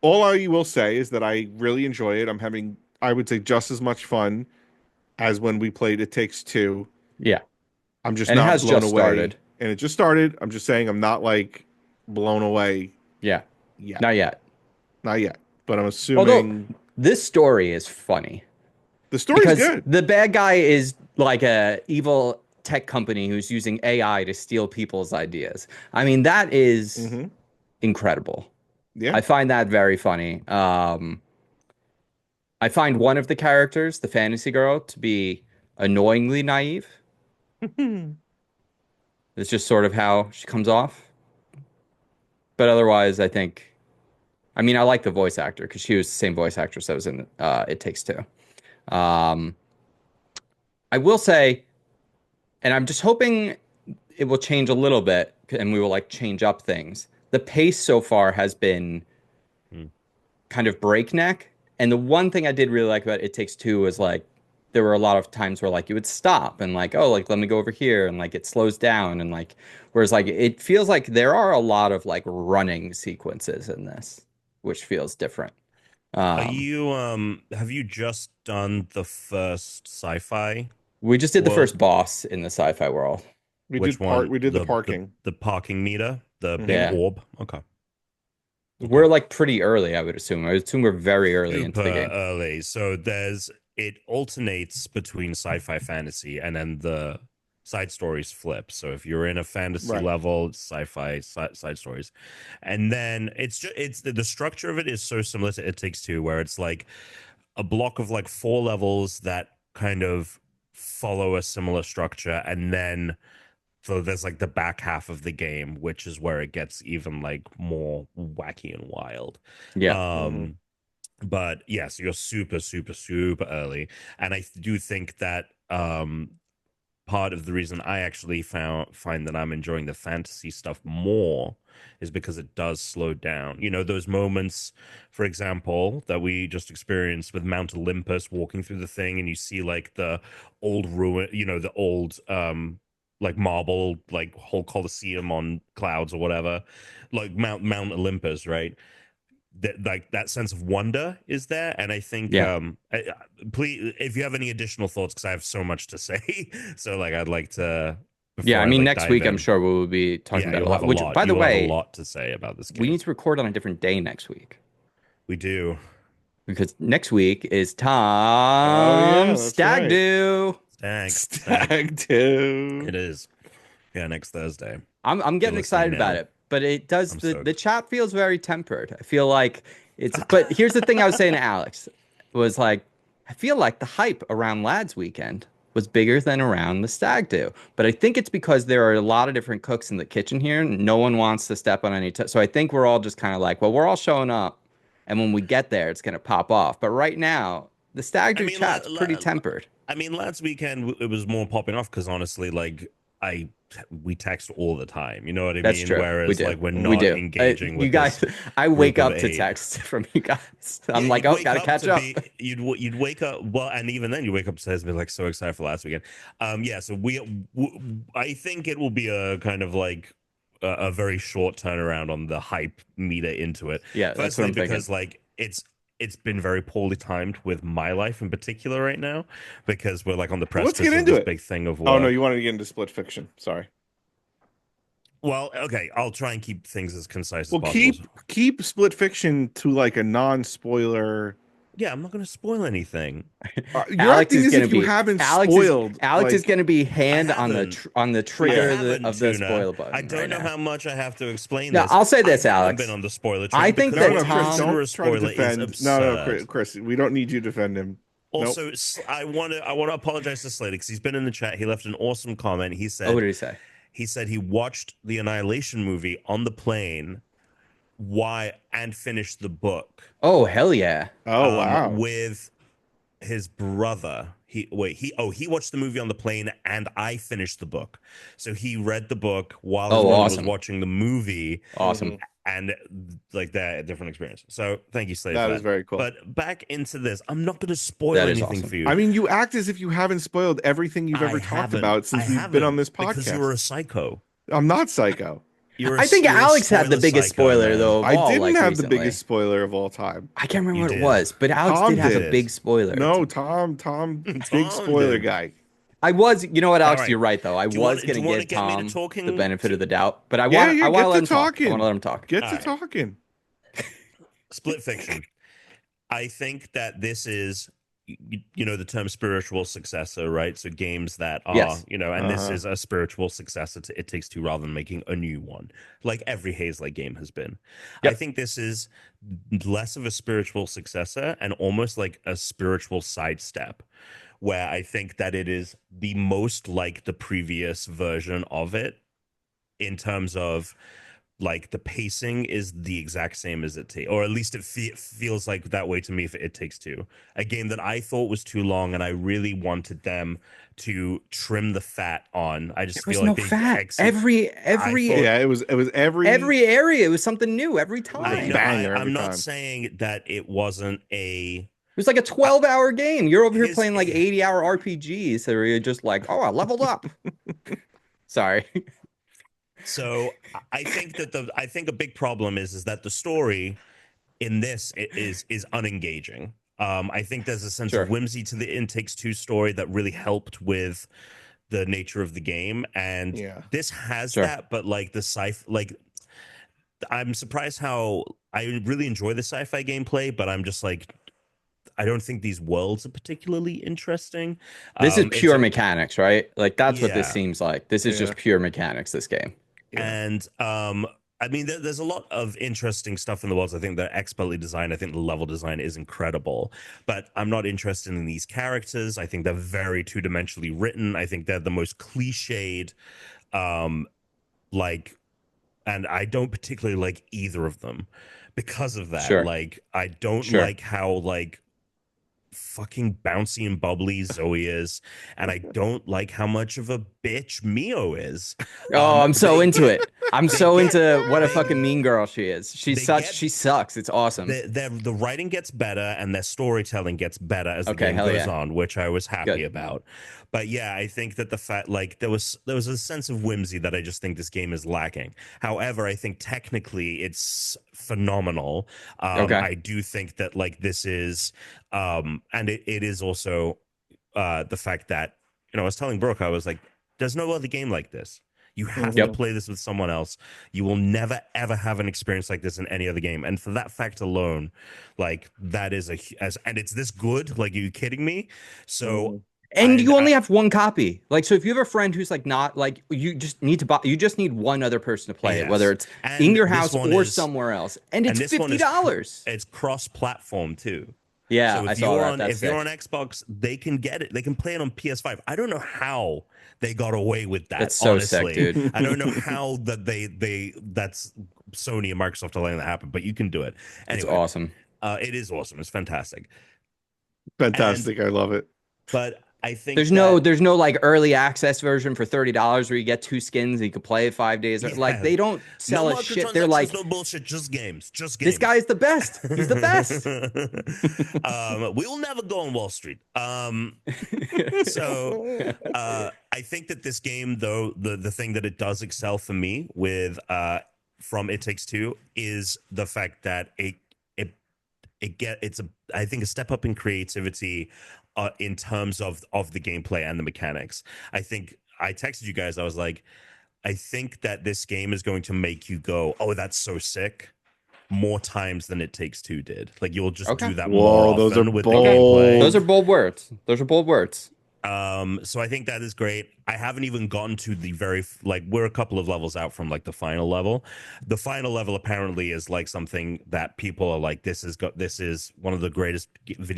all I will say is that I really enjoy it. I'm having, I would say, just as much fun as when we played It Takes Two. Yeah. I'm just And it not has blown just away. started. And it just started. I'm just saying I'm not like blown away Yeah. yet. Not yet. Not yet. But I'm Although assuming this story is funny the story's because good. the bad guy is like a evil tech company who's using AI to steal people's ideas. I mean, that is Hmm. incredible. Yeah. I find that very funny. I find one of the characters, the fantasy girl, to be annoyingly naive. It's just sort of how she comes off. But otherwise, I mean, I like the voice actor because she was the same voice actress that was in It Takes Two. Um, I will say, and I'm just hoping it will change a little bit and we will like change up things. The pace so far has been Hmm. kind of breakneck. And the one thing I did really like about It Takes Two was like there were a lot of times where like you would stop and like, oh, like let me go over here and like it slows down and like whereas like it feels like there are a lot of like running sequences in this, which feels different. Are Um, you have you just done the first sci-fi we just did the world? first boss in the sci-fi world. Which one? We did the parking. The parking meter, the big Yeah. orb. Okay. We're like pretty early, I would assume. I would assume we're very early into Super the game. early. So there's it alternates between sci-fi fantasy, and then the side stories flip. So if you're in a fantasy Right. level, it's sci-fi side stories, and then it's the structure of it is so similar to It Takes Two, where it's like a block of like 4 levels that kind of follow a similar structure, and then so there's like the back half of the game, which is where it gets even like more wacky and wild. Yeah. Um, but yes, you're super, super, super early, and I do think that part of the reason I actually find that I'm enjoying the fantasy stuff more is because it does slow down. You know, those moments, for example, that we just experienced with Mount Olympus, walking through the thing, and you see like the old ruin, you know, the old like marble, like whole Colosseum on clouds or whatever, like Mount Olympus, right? That like that sense of wonder is there, and I think Yeah. please, if you have any additional thoughts, because I have so much to say, so like I'd like to Yeah, before I I mean, like next dive week I'm in. sure we will be talking Yeah, about a you'll lot. have a Which, lot. by the You'll have a way, lot to say about this we game. need to record on a different day next week We do. because next week is Oh yeah, Tom that's right. Stagdo. Stag do. It is. Yeah, next Thursday. I'm You're getting listening excited about now. it, but it does I'm the stoked. chat feels very tempered. I feel like it's but here's the thing I was saying to Alex was like I feel like the hype around Lads Weekend was bigger than around the Stag Do. But I think it's because there are a lot of different cooks in the kitchen here. And no one wants to step on any so I think we're all just kind of like, well, we're all showing up and when we get there it's gonna pop off. But right now, the Stag I Do mean, chat's pretty tempered. I mean, last weekend it was more popping off because honestly, like I we text all the time. You know what I That's mean? true. We Whereas do. like we're We not do. engaging You with this guys, I group wake of up to 8. texts from you guys. I'm Yeah, like, you'd oh, wake gotta up catch to up. be you'd wake up well, and even then you wake up to be like so excited for last weekend. Yeah, so I think it will be a kind of like a very short turnaround on the hype meter into it. Yeah, that's what Firstly, I'm thinking. because like it's been very poorly timed with my life in particular right now because we're like on the Well, let's get precipice of into this it. big thing of Oh no, work. you wanted to get into split fiction. Sorry. Well, okay, I'll try and keep things as concise as Well, possible. keep split fiction to like a non-spoiler. Yeah, I'm not going to spoil anything. You're Alex acting is as gonna if you be haven't Alex spoiled. is Like, gonna be I hand haven't. on the I trigger haven't, of the Tuna. spoil I button don't right know now. how much I have to explain No, this. I'll say I this, haven't been Alex. on the spoiler I train think because that no, Chris, Tom. consider a don't try to spoiler is defend. No, absurd. Chris, we don't need you to defend him. Nope. Also, I want to apologize to Slade because he's been in the chat. He left an awesome comment. Oh, what did he say? He said he watched the Annihilation movie on the plane. Why and finished the book Oh, hell yeah. Oh wow. with his brother. He watched the movie on the plane and I finished the book. So he read the book while his Oh, brother was awesome. watching the movie Awesome. and like that different experience. So thank you, Slade, That for is very cool. But back into this. I'm not going to spoil That is anything awesome. for you. I mean, you act as if you haven't spoiled everything you've ever talked about since we've been on this podcast. Because you're a psycho. I'm not psycho. I think You're a Alex had the spoiler biggest psycho, spoiler man. though of I all. didn't like, have recently. the biggest spoiler of all time. I can't remember You what it did. was, but Alex Tom did have a did. big spoiler. No, Tom, big Tom spoiler did. guy. I was, you know what, Alex, All right. you're right though. I Do you was want- gonna do you wanna give get me to Tom talking the benefit to- of the doubt, but I Yeah, want yeah, I want to let get him to talk. I talking. want to let him talk. Get All to right. talking. Split fiction. I think that this is, you know, the term spiritual successor, right? So games that are, Yes. you know, and this Uh-huh. is a spiritual successor to It Takes Two rather than making a new one, like every Hazelight game has been. Yep. I think this is less of a spiritual successor and almost like a spiritual sidestep, where I think that it is the most like the previous version of it in terms of like the pacing is the exact same as or at least it feels like that way to me if It Takes Two, a game that I thought was too long and I really wanted them to trim the fat on. I just There was feel like no they fat. Every Yeah, it was every area. It was something new every time. I a know, banger I'm every not time. saying that it wasn't a It was like a 12-hour game. You're over here His- playing like 80-hour RPGs, so you're just like, oh, I leveled up. Sorry. So I think that I think a big problem is that the story in this is unengaging. I think there's a sense Sure. of whimsy to the It Takes Two story that really helped with the nature of the game, and Yeah. this has Sure. that. But like the like, I'm surprised how I really enjoy the sci-fi gameplay, but I'm just like, I don't think these worlds are particularly interesting. This is It's pure mechanics, right? Like that's what this yeah, seems like. This is Yeah. just pure mechanics, this game. Yeah. and I mean, there's a lot of interesting stuff in the worlds. I think they're expertly designed. I think the level design is incredible, but I'm not interested in these characters. I think they're very two-dimensionally written. I think they're the most cliched, um, like, and I don't particularly like either of them because of that. Sure. Like, I don't Sure. like how like fucking bouncy and bubbly Zoe is, and I don't like how much of a bitch Mio is. Oh, I'm so They into it. I'm they so get into what a they fucking mean girl she is. they get She sucks. It's awesome. the writing gets better and their storytelling gets better as the Okay, game hell goes yeah. on, which I was happy Good. about. But yeah, I think that the fact like there was a sense of whimsy that I just think this game is lacking. However, I think technically it's phenomenal. Okay. I do think that like this is and it is also the fact that I was telling Brooke, I was like, there's no other game like this. You have to Yep. play this with someone else. You will never ever have an experience like this in any other game. And for that fact alone, like that is and it's this good. Like, are you kidding me? So And you only I have one copy. Like, so if you have a friend who's like not like you just need to buy, you just need one other person to play it, whether yes, it's in and your this house one or is somewhere else. And and it's this one is $50. it's cross-platform too. Yeah, So I saw that. That's if you're sick. on Xbox, they can get it. They can play it on PS5. I don't know how they got away with that. That's so sick, Honestly, dude. I don't know how that that's Sony and Microsoft are letting that happen, but you can do it It's anyway. awesome. It is awesome. It's fantastic. Fantastic. I love it. But I think There's no like early access version for $30 where you get 2 skins and you can play it 5 days. Like yeah, they don't no sell a shit. They're like, microtransactions, no bullshit, just games, just games. this guy is the best. He's the best. We will never go on Wall Street. So I think that this game, though, the thing that it does excel for me with from It Takes Two is the fact that it's I think a step up in creativity in terms of the gameplay and the mechanics. I think I texted you guys. I was like, I think that this game is going to make you go, "Oh, that's so sick," more times than It Takes Two did. Like you'll just Okay. do that Whoa, more those often are with the bold. gameplay. Those are bold words. Those are bold words. So I think that is great. I haven't even gotten to the like we're a couple of levels out from like the final level. The final level apparently is like something that people are like, this is one of the greatest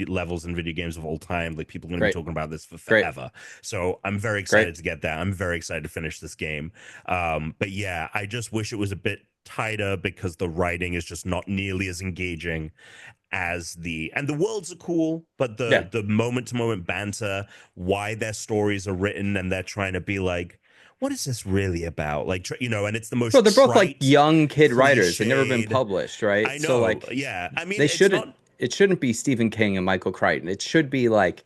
levels in video games of all time. Like people are going to be Great. talking about this for Great. forever. So I'm very excited Great. to get that. I'm very excited to finish this game. But yeah, I just wish it was a bit tighter because the writing is just not nearly as engaging as the worlds are cool, but the moment to moment banter, why their stories are written, and they're trying to be like, what is this really about? Like, and it's the most. So they're both like trite, young kid writers. They've never been cliched. published, right? I know. So like, yeah. I mean, they it's shouldn't. not, It shouldn't be Stephen King and Michael Crichton. It should be like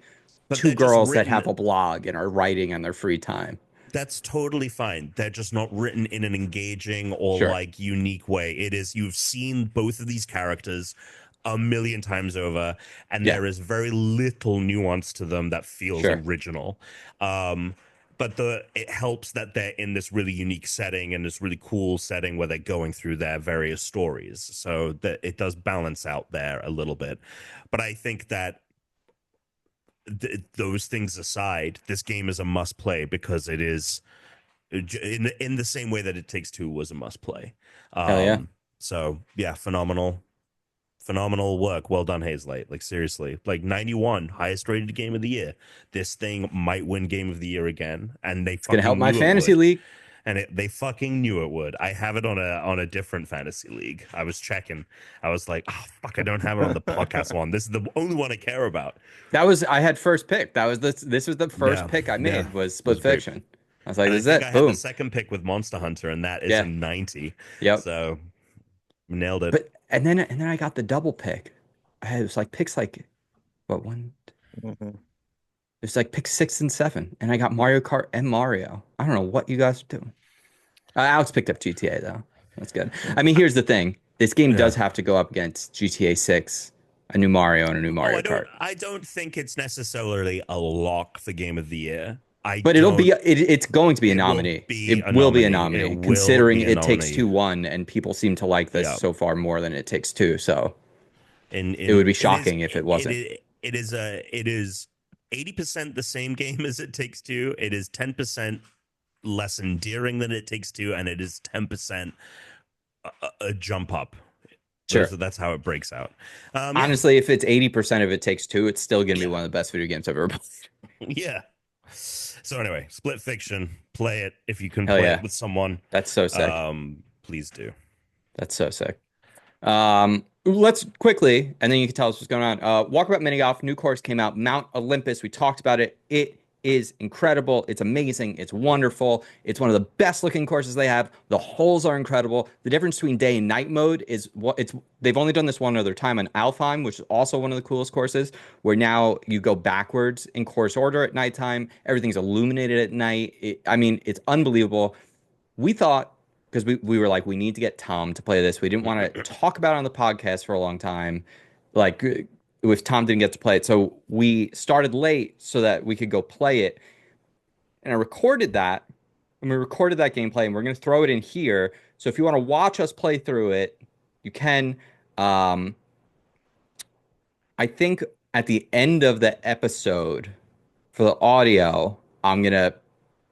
but two they're just girls that written. have a blog and are writing on their free time. That's totally fine. They're just not written in an engaging or Sure. like unique way. It is, you've seen both of these characters a million times over, and Yeah. there is very little nuance to them that feels Sure. original. But it helps that they're in this really unique setting and this really cool setting where they're going through their various stories. So that it does balance out there a little bit. But I think that those things aside, this game is a must play because it is in the same way that It Takes Two was a must play. Hell yeah. So yeah, phenomenal work. Well done, Hazelight. Like seriously, like 91, highest rated game of the year. This thing might win game of the year again, and It's gonna help my fantasy league. And they fucking knew it would. I have it on a different fantasy league. I was checking. I was like, oh fuck, I don't have it on the podcast one. This is the only one I care about. I had first pick. This was the first pick I made was Split great. Fiction. I was like, And this is I think it. I had Boom. the second pick with Monster Hunter, and that is Yeah. a 90. Yep. So nailed it. But and then I got the double pick. It was like picks like what one? Mhm. It was like pick 6 and 7, and I got Mario Kart and Mario. I don't know what you guys are doing. Alex picked up GTA though. That's good. I mean, here's the thing: this game does have to go up against GTA 6, a new Mario, and a new Mario Kart. I don't think it's necessarily a lock for Game of the Year. But it's going to be a nominee. It will be a nominee. nominee, It will considering be a It Takes nominee. Two won, and people seem to like this Yeah. so far more than It Takes Two. So And it would be shocking if it wasn't. It is 80% the same game as It Takes Two. It is 10% less endearing than It Takes Two, and it is 10% a jump up. Sure. That's how it breaks out. Honestly, if it's 80% of It Takes Two, it's still going to be one of the best video games I've ever played. Yeah. So anyway, Split Fiction, play it if you can Hell play yeah. it with someone. That's so sick. Please do. That's so sick. Let's quickly, and then you can tell us what's going on. Walkabout Minigolf, new course came out, Mount Olympus. We talked about it. It is incredible. It's amazing. It's wonderful. It's one of the best looking courses they have. The holes are incredible. The difference between day and night mode is they've only done this one other time on Alfheim, which is also one of the coolest courses, where now you go backwards in course order at nighttime. Everything's illuminated at night. It's unbelievable. We thought, because we were like, we need to get Tom to play this. We didn't want to talk about it on the podcast for a long time. Like, if Tom didn't get to play it. So we started late so that we could go play it. And I recorded that. And we recorded that gameplay, and we're going to throw it in here. So if you want to watch us play through it, you can. I think at the end of the episode for the audio, I'm gonna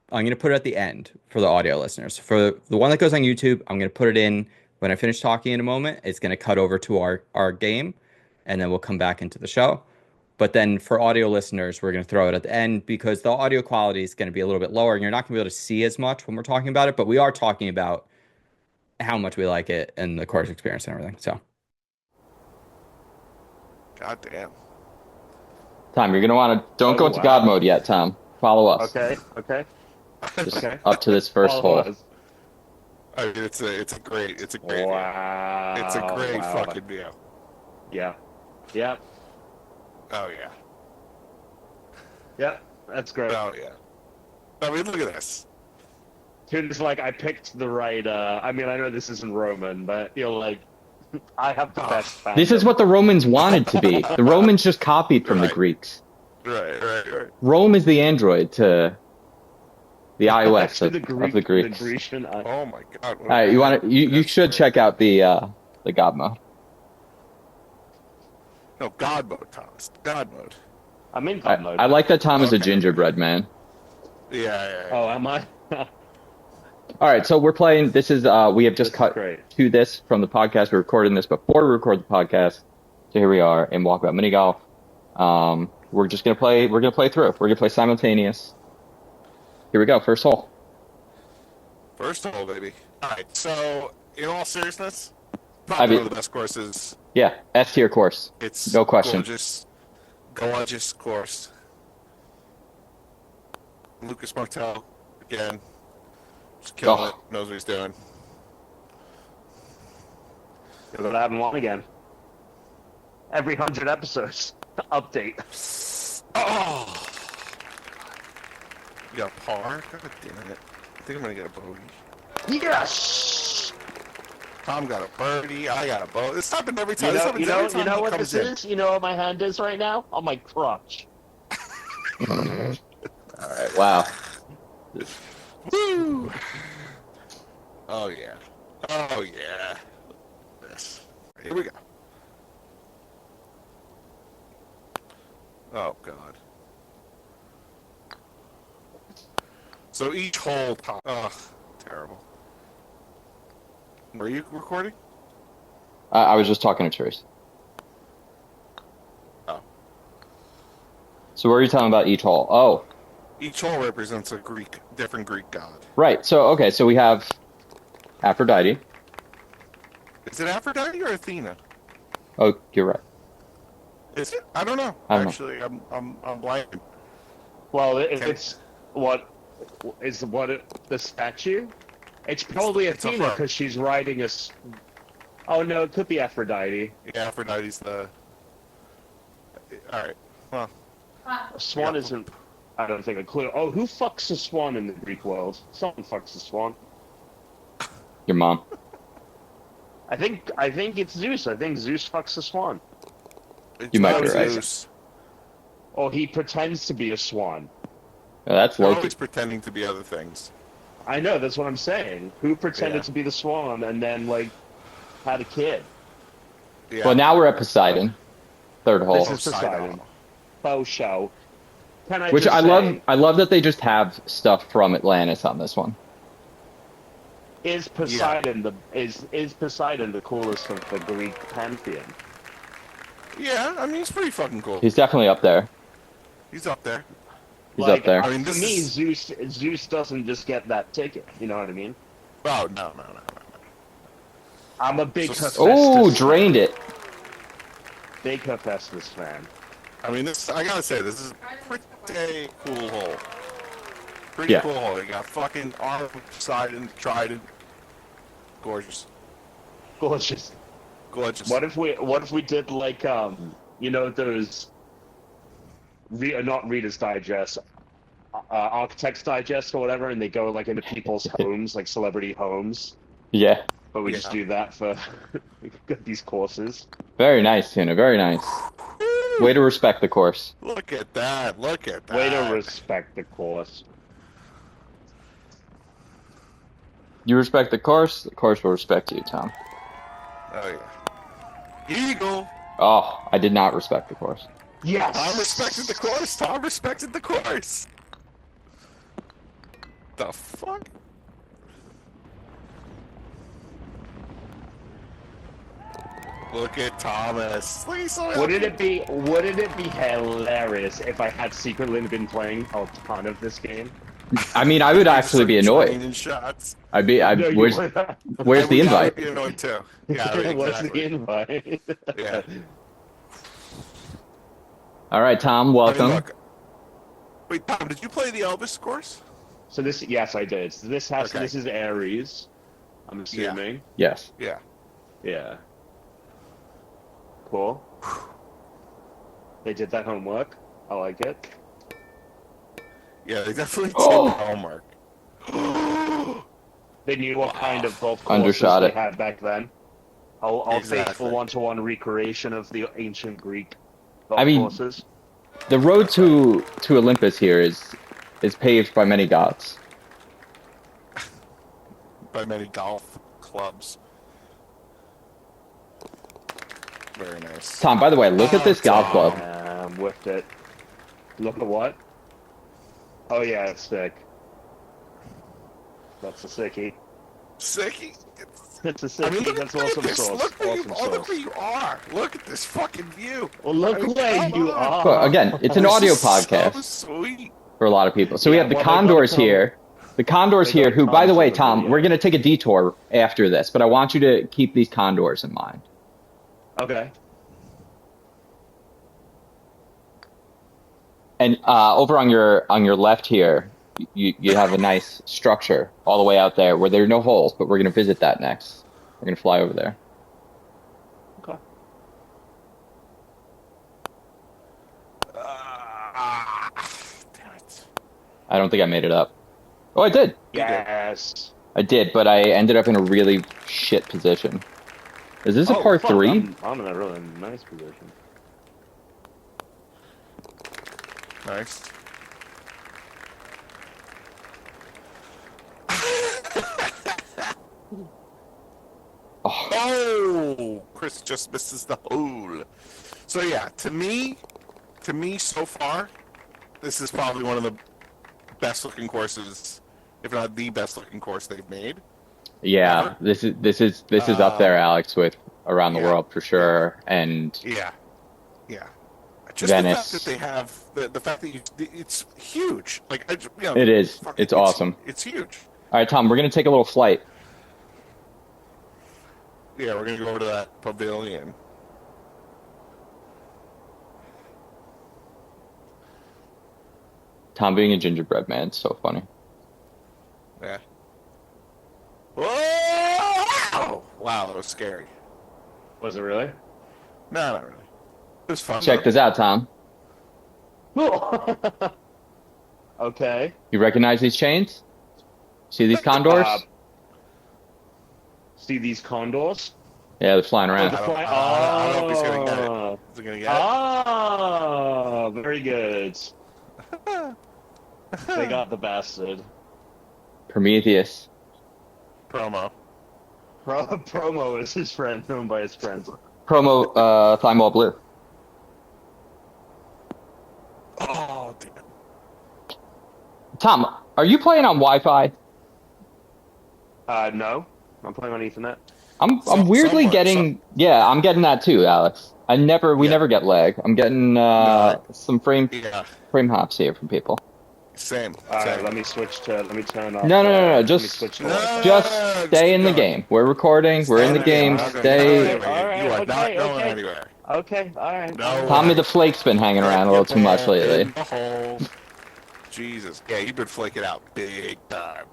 put it at the end for the audio listeners. For the one that goes on YouTube, I'm gonna put it in when I finish talking in a moment. It's gonna cut over to our game, and then we'll come back into the show. But then for audio listeners, we're gonna throw it at the end because the audio quality is gonna be a little bit lower, and you're not gonna be able to see as much when we're talking about it. But we are talking about how much we like it and the course experience and everything. So, God damn. Tom, you're gonna want to don't go into God mode yet, Tom. Follow us. Okay. Just Okay. up to this first hole. I mean, it's a great Wow. it's a great Wow. fucking view. Yeah. Yep. Oh yeah. Yep. That's great. Oh yeah. I mean, look at this. Tuna's like, I picked the right. I know this isn't Roman, but like, I have the best. This is what the Romans wanted to be. The Romans just copied from the Greeks. Right. Rome is the android to the iOS of the Greeks. The Grecian. Oh my god. All right, you should check out the God mode. No, God mode, Thomas. God mode. I'm in God mode. I like that Tom is a gingerbread man. Yeah. Oh, am I? All right, so we're playing. This is we have just cut to this from the podcast. We're recording this before we record the podcast. So here we are in Walkabout Minigolf. We're just gonna play. We're gonna play through. We're gonna play simultaneous. Here we go. First hole. First hole, baby. All right. So, in all seriousness, probably one of the best courses. Yeah, S tier course. It's no question. Gorgeous course. Lucas Martel again. Just killing it. Knows what he's doing. You're gonna have him on again. Every 100 episodes. Update. Oh! You got a par? God damn it. I think I'm gonna get a bogey. Yes! Tom got a birdie. I got a bogey. This happened every time. You know what this is? You know what my hand is right now? On my crotch. Alright, wow. Woo! Oh yeah. Oh yeah. This. Here we go. Oh god. So each hole. Ugh, terrible. Were you recording? I was just talking to Therese. Oh. So what are you talking about each hole? Oh. Each hole represents a different Greek god. Right. So okay. So we have Aphrodite. Is it Aphrodite or Athena? Oh, you're right. Is it? I don't know. Actually, I'm blanking. Well, it's what is the statue? It's probably Athena because she's riding a. Oh no, it could be Aphrodite. Yeah, Aphrodite's the. All right. Well. A swan isn't. I don't think a clue. Oh, who fucks a swan in the Greek world? Someone fucks a swan. Your mom. I think it's Zeus. I think Zeus fucks a swan. You might be right. Zeus. Oh, he pretends to be a swan. No, that's They're Loki. always pretending to be other things. I know, that's what I'm saying. Who pretended to be the swan and then, like, had a kid? Yeah. Well, now we're at Poseidon. Third hole. This is Poseidon. faux show. Can I Which just I say, love. I love that they just have stuff from Atlantis on this one. Is Poseidon is Poseidon the coolest of the Greek pantheon? Yeah, I mean, he's pretty fucking cool. He's definitely up there. He's up there. He's up there. I mean, to me, Zeus doesn't just get that ticket. You know what I mean? Oh, no. I'm a big Hephaestus. Oh, drained it. Big Hephaestus fan. I mean, I gotta say, this is a pretty cool hole. Pretty cool hole. You got fucking arm, Poseidon, trident. Gorgeous. Gorgeous. Gorgeous. What if we did like you know those not Reader's Digest, Architect's Digest or whatever, and they go like into people's homes, like celebrity homes. Yeah. But we just do that for these courses. Very nice, Tuna. Very nice. Way to respect the course. Look at that. Look at that. Way to respect the course. You respect the course will respect you, Tom. Oh, yeah. Eagle. Oh, I did not respect the course. Yes. Tom respected the course. Tom respected the course. The fuck? Look at Thomas. Look, he's so Wouldn't it be hilarious if I had secretly been playing a ton of this game? I mean, I would actually be annoyed. Training shots. I'd be. No, Where's the I invite? would be annoyed too. Yeah, I mean, What's the exactly. invite? Yeah. All right, Tom. Welcome. I mean, look. Wait, Tom, did you play the Elvis course? So this, yes, I did. So this has. Okay. This is Ares. I'm assuming. Yes. Yeah. Yeah. Cool. They did that homework. I like it. Yeah, they definitely did Oh. homework. They knew what kind of golf Undershot courses it. they had back then. All Exactly. faithful one-to-one recreation of the ancient Greek golf I mean- courses. The road to Olympus here is paved by many gods. By many golf clubs. Very nice. Tom, by the way, look at this golf club. Whipped it. Look at what? Oh yeah, it's sick. That's a sickie. Sicky. It's a I mean, sickie. look That's at awesome this. sauce. Look where, Awesome look sauce. where you are. Look at this fucking view. Well, look I mean, where come you on. are. Well, again, it's an This audio is podcast So sweet. for a lot of people. So we Yeah, have the well, they gotta Condors come- here. The Condors they here, gotta who, by come the way, to the Tom, video. we're going to take a detour after this, but I want you to keep these Condors in mind. Okay. And over on your left here, you have a nice structure all the way out there where there are no holes, but we're going to visit that next. We're going to fly over there. Okay. Damn it. I don't think I made it up. Oh, I did. Yes. I did, but I ended up in a really shit position. Is this a par fuck, 3? I'm in a really nice position. Nice. Oh, Chris just misses the hole. So yeah, to me, so far, this is probably one of the best looking courses, if not the best looking course they've made. Yeah, Ever? this is up there, Alex, with Around the yeah. World for sure, and Yeah, yeah. Just Venice. the fact that they have the fact that it's huge. Like It is. It's awesome. It's huge. All right, Tom, we're gonna take a little flight. Yeah, we're gonna go over to that pavilion. Tom being a gingerbread man, it's so funny. Yeah. Whoa! Wow, that was scary. Was it really? No, not really. It was fun. Check this out, Tom. Okay. You recognize these chains? See these condors? See these condors? Yeah, they're flying I around. don't know if he's gonna get it. Is he gonna get it? Ah, very good. They got the bastard. Prometheus. Promo. Promo is his friend, known by his friends. Promo, Thymol Blue. Tom, are you playing on Wi-Fi? No, I'm playing on Ethernet. I'm weirdly somewhat, getting yeah, I'm getting that too, Alex. We Yeah. never get lag. I'm getting No. some frame Yeah. hops here from people. Same. All right, Same. let me turn off. No. let me Just switch to No, Wi-Fi. just stay in the going. game. We're recording. We're in the Stay game. Not going Stay. anywhere. You are not going okay. anywhere. Okay, all right. No. Tommy the Flake's been hanging around a little too much lately. In the hole. Jesus. Yeah, you've been flaking out big time.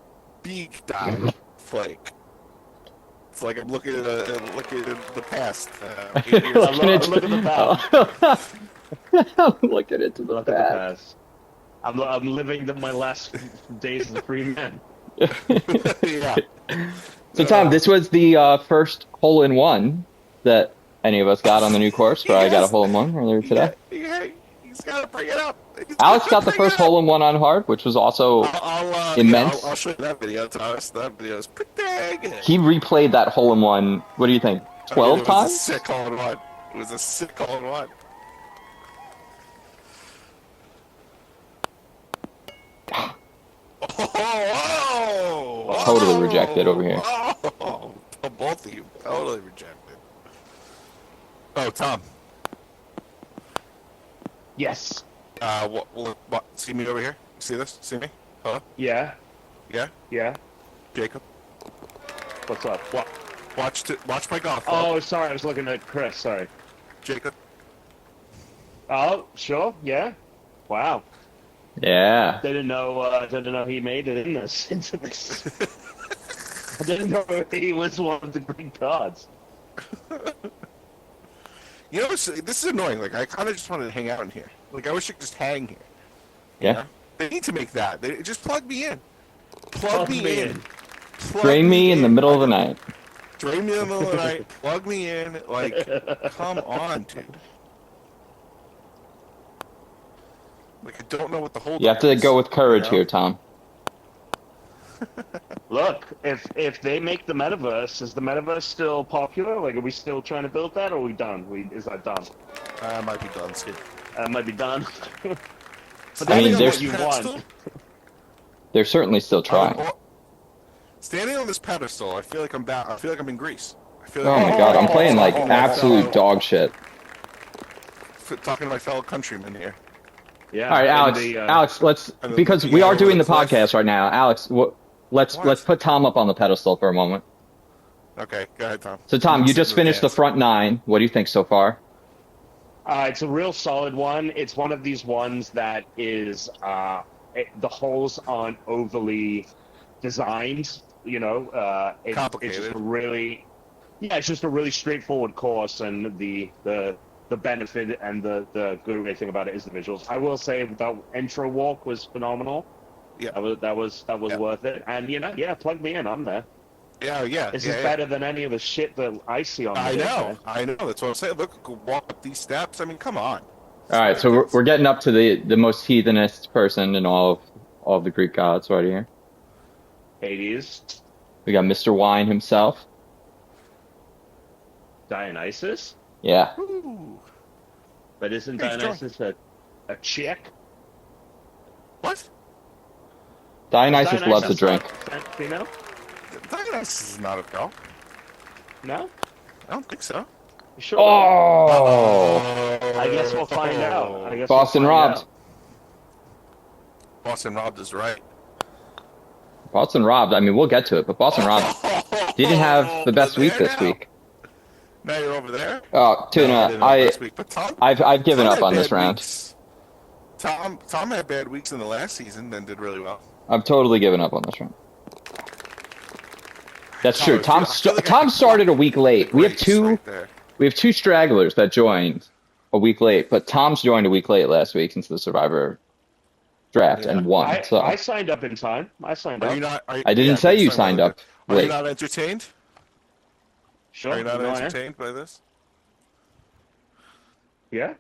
Big time. Flake. It's like I'm looking at the past. 8 years ago. I'm looking at the past. I'm looking into the Look at the past. past. I'm living my last days as a free man. Yeah. So Tom, this was the first hole-in-one that any of us got on the new course. Where I got a hole-in-one earlier today. Yeah, he's got to bring it up. Alex got the first hole-in-one on hard, which was also immense. I'll show you that video, Thomas. That video is pretty good. He replayed that hole-in-one. What do you think? 12 It was times? a sick hole-in-one. It was a sick hole-in-one. Oh, Totally rejected over here. Oh, both of you, totally rejected. Oh, Tom. Yes. What? See me over here? See this? See me? Hello? Yeah. Yeah? Yeah. Jacob? What's up? Watch my golf. Oh, sorry. I was looking at Chris. Sorry. Jacob? Oh, sure. Yeah. Wow. Yeah. Didn't know he made it in this. Into this. I didn't know he was one of the green cards. You know, this is annoying. Like, I kind of just wanted to hang out in here. Like, I wish I could just hang here. Yeah. You know? They need to make that. They just plug me in. Plug me in. Plug Drain me in the middle of the night. Drain me in the middle of the night. Plug me in. Like, come on, dude. Like, I don't know what the whole. You have to go with courage here, Tom. Look, if they make the metaverse, is the metaverse still popular? Like, are we still trying to build that, or are we done? Is that done? Might be done, Skid. Might be done. But I mean, that's there's- what you want. They're certainly still trying. Standing on this pedestal, I feel like I'm back. I feel like I'm in Greece. I feel Oh like my god, I'm playing like Oh, absolute dog shit. talking to my fellow countrymen here. Yeah. All right, Alex. Alex, let's because we are doing the podcast right now. Alex, let's put Tom up on the pedestal for a moment. Okay, go ahead, Tom. So Tom, you just finished the front nine. What do you think so far? It's a real solid one. It's one of these ones that is the holes aren't overly designed. You know, it's just Complicated. it's just a really straightforward course, and the benefit and the good thing about it is the visuals. I will say the intro walk was phenomenal. Yeah. That was worth it. And plug me in. I'm there. Yeah. This is better than any of the shit that I see on. I the know. That's what I'm saying. Look, walk up these steps. I mean, come on. All right, so we're getting up to the most heathenist person in all of the Greek gods right here. Hades, We got Mr. Wine himself. Dionysus. Yeah. Ooh. But isn't Hey, Dionysus a chick? What? Dionysus loves a drink. Female? Dionysus is not a girl. No? I don't think so. You sure? Oh! I guess we'll find out. Boston robbed. Boston robbed is right. Boston robbed. I mean, we'll get to it, but Boston robbed didn't have the best week this week. Now you're over there. Oh, Tuna, I've given up on this round. Tom had bad weeks in the last season, then did really well. I've totally given up on this round. That's Tom, true. I feel like Tom started a week late. We have two. Right there. We have two stragglers that joined a week late, but Tom's joined a week late last week into the Survivor draft and won. I signed up in time. I signed Are up. you not? I didn't say you signed up Are you late. not entertained? Sure. Are you not No, I am. entertained by this? Yeah.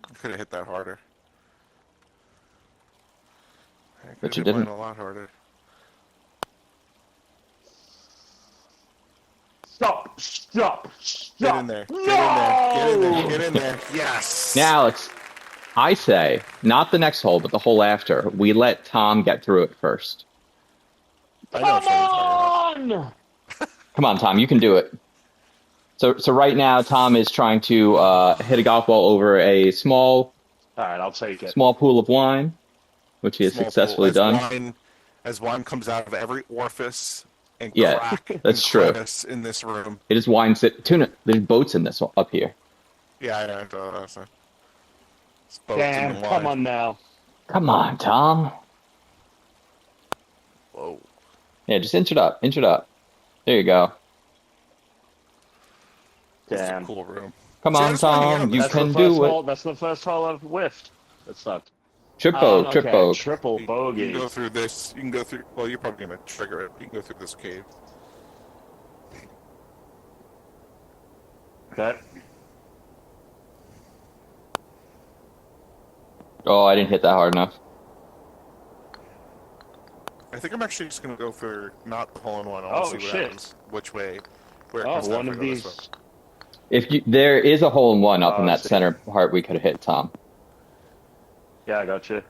I could have hit that harder. I But could've you hit mine didn't. a lot harder. Stop. Get in there. Get in there. Get in there. Get in there. Yes. Now, Alex, I say, not the next hole, but the hole after, we let Tom get through it first. I know what you're talking on! Come on, Tom, you can do it. So right now, Tom is trying to hit a golf ball over a small Alright, I'll take it. small pool of wine, which he has Small successfully pool, done. as wine comes out of every orifice and Yeah, crack that's and true. crevice in this room. It is wine. Tuna, there's boats in this up here. Yeah, I know. It's boats Damn, and come wine. on now. Come on, Tom. Whoa. Yeah, just inch it up. Inch it up. There you go. This is a Damn. cool room. Come See, I on, just wanna hang out Tom. in You this can the do first it. hole, that's the first hole I've whiffed. That sucked. Trip boat. Trip Okay, boat. triple You bogey. can go through this. You can go through. Well, you're probably gonna trigger it. You can go through this cave. Okay. Oh, I didn't hit that hard enough. I think I'm actually just gonna go for not the hole in one. I want Oh, to see what shit. happens. Which way? Where it Oh, comes down one if I of go this these. way. If there is a hole in one up in I that see. center part, we could have hit Tom. Yeah, I got you.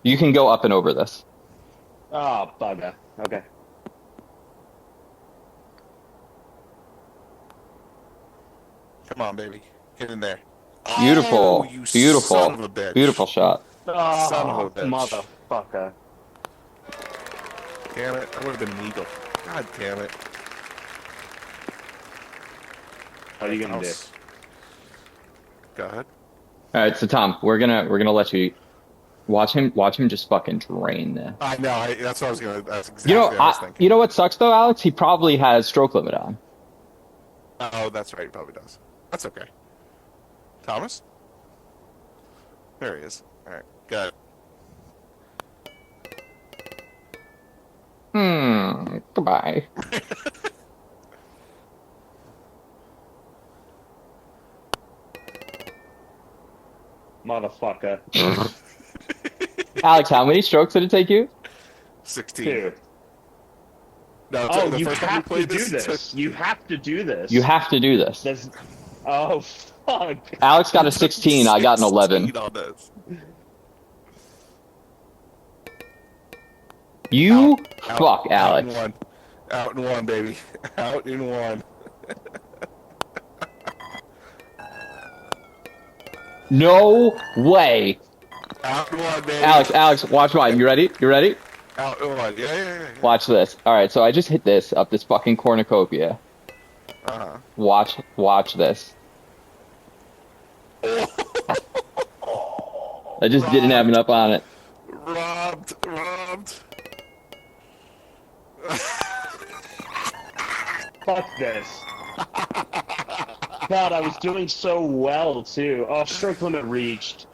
You can go up and over this. Oh, bugger. Okay. Come on, baby. Get in there. Beautiful. Oh, you Beautiful. son of a bitch. Beautiful shot. Oh, Son of a bitch. motherfucker. Damn it. I would have been legal. God damn it. What are you gonna do? Go ahead. All right, so Tom, we're gonna let you watch him just fucking drain this. I know. That's what I was gonna. That's exactly what I was thinking. You know what sucks though, Alex? He probably has stroke limit on. Oh, that's right. He probably does. That's okay. Thomas? There he is. All right. Got it. Goodbye. Motherfucker. Alex, how many strokes did it take you? 16. Two. No, Oh, the you first time we have to played do this. this. You have to do this. You have to do this. There's... Oh, fuck. Alex got a 16. I got an 11. 16 on this. You Out, fuck, out Alex. in one. Out in one, baby. Out in one. No way. Out in one, baby. Alex, watch mine. You ready? You ready? Out in one. Yeah. Watch this. All right, so I just hit this up this fucking cornucopia. Uh-huh. Watch this. I just didn't have enough on it. Robbed. Fuck this. God, I was doing so well, too. Oh, stroke limit reached.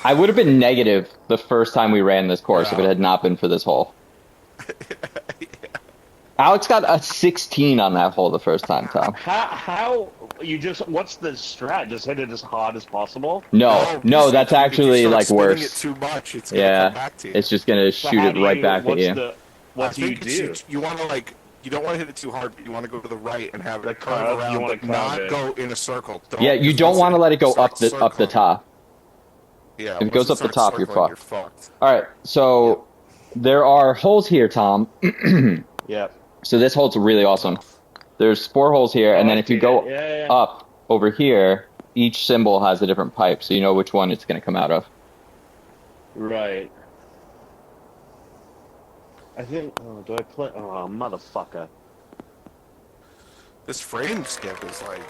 I would have been negative the first time we ran this course if it had not been for this hole. Alex got a 16 on that hole the first time, Tom. How you just, what's the strat? Just hit it as hard as possible? No, that's actually like If worse. you start spinning it too much, it's gonna come back to you. It's just gonna So shoot how it do right back at you. What do you think do? You want to you don't want to hit it too hard, but you want to go to the right and have it Like curve curve, you around, wanna but not curve it. go in a circle. Yeah, you don't want to let it go up the top. Yeah, If it goes up the top, you're circling, fucked. All right, so there are holes here, Tom. Yep. So this hole's really awesome. There's 4 holes here, and then if you go up over here, each symbol has a different pipe, so you know which one it's going to come out of. Right. I think. Oh, do I play? Oh, motherfucker. This frame skip is like.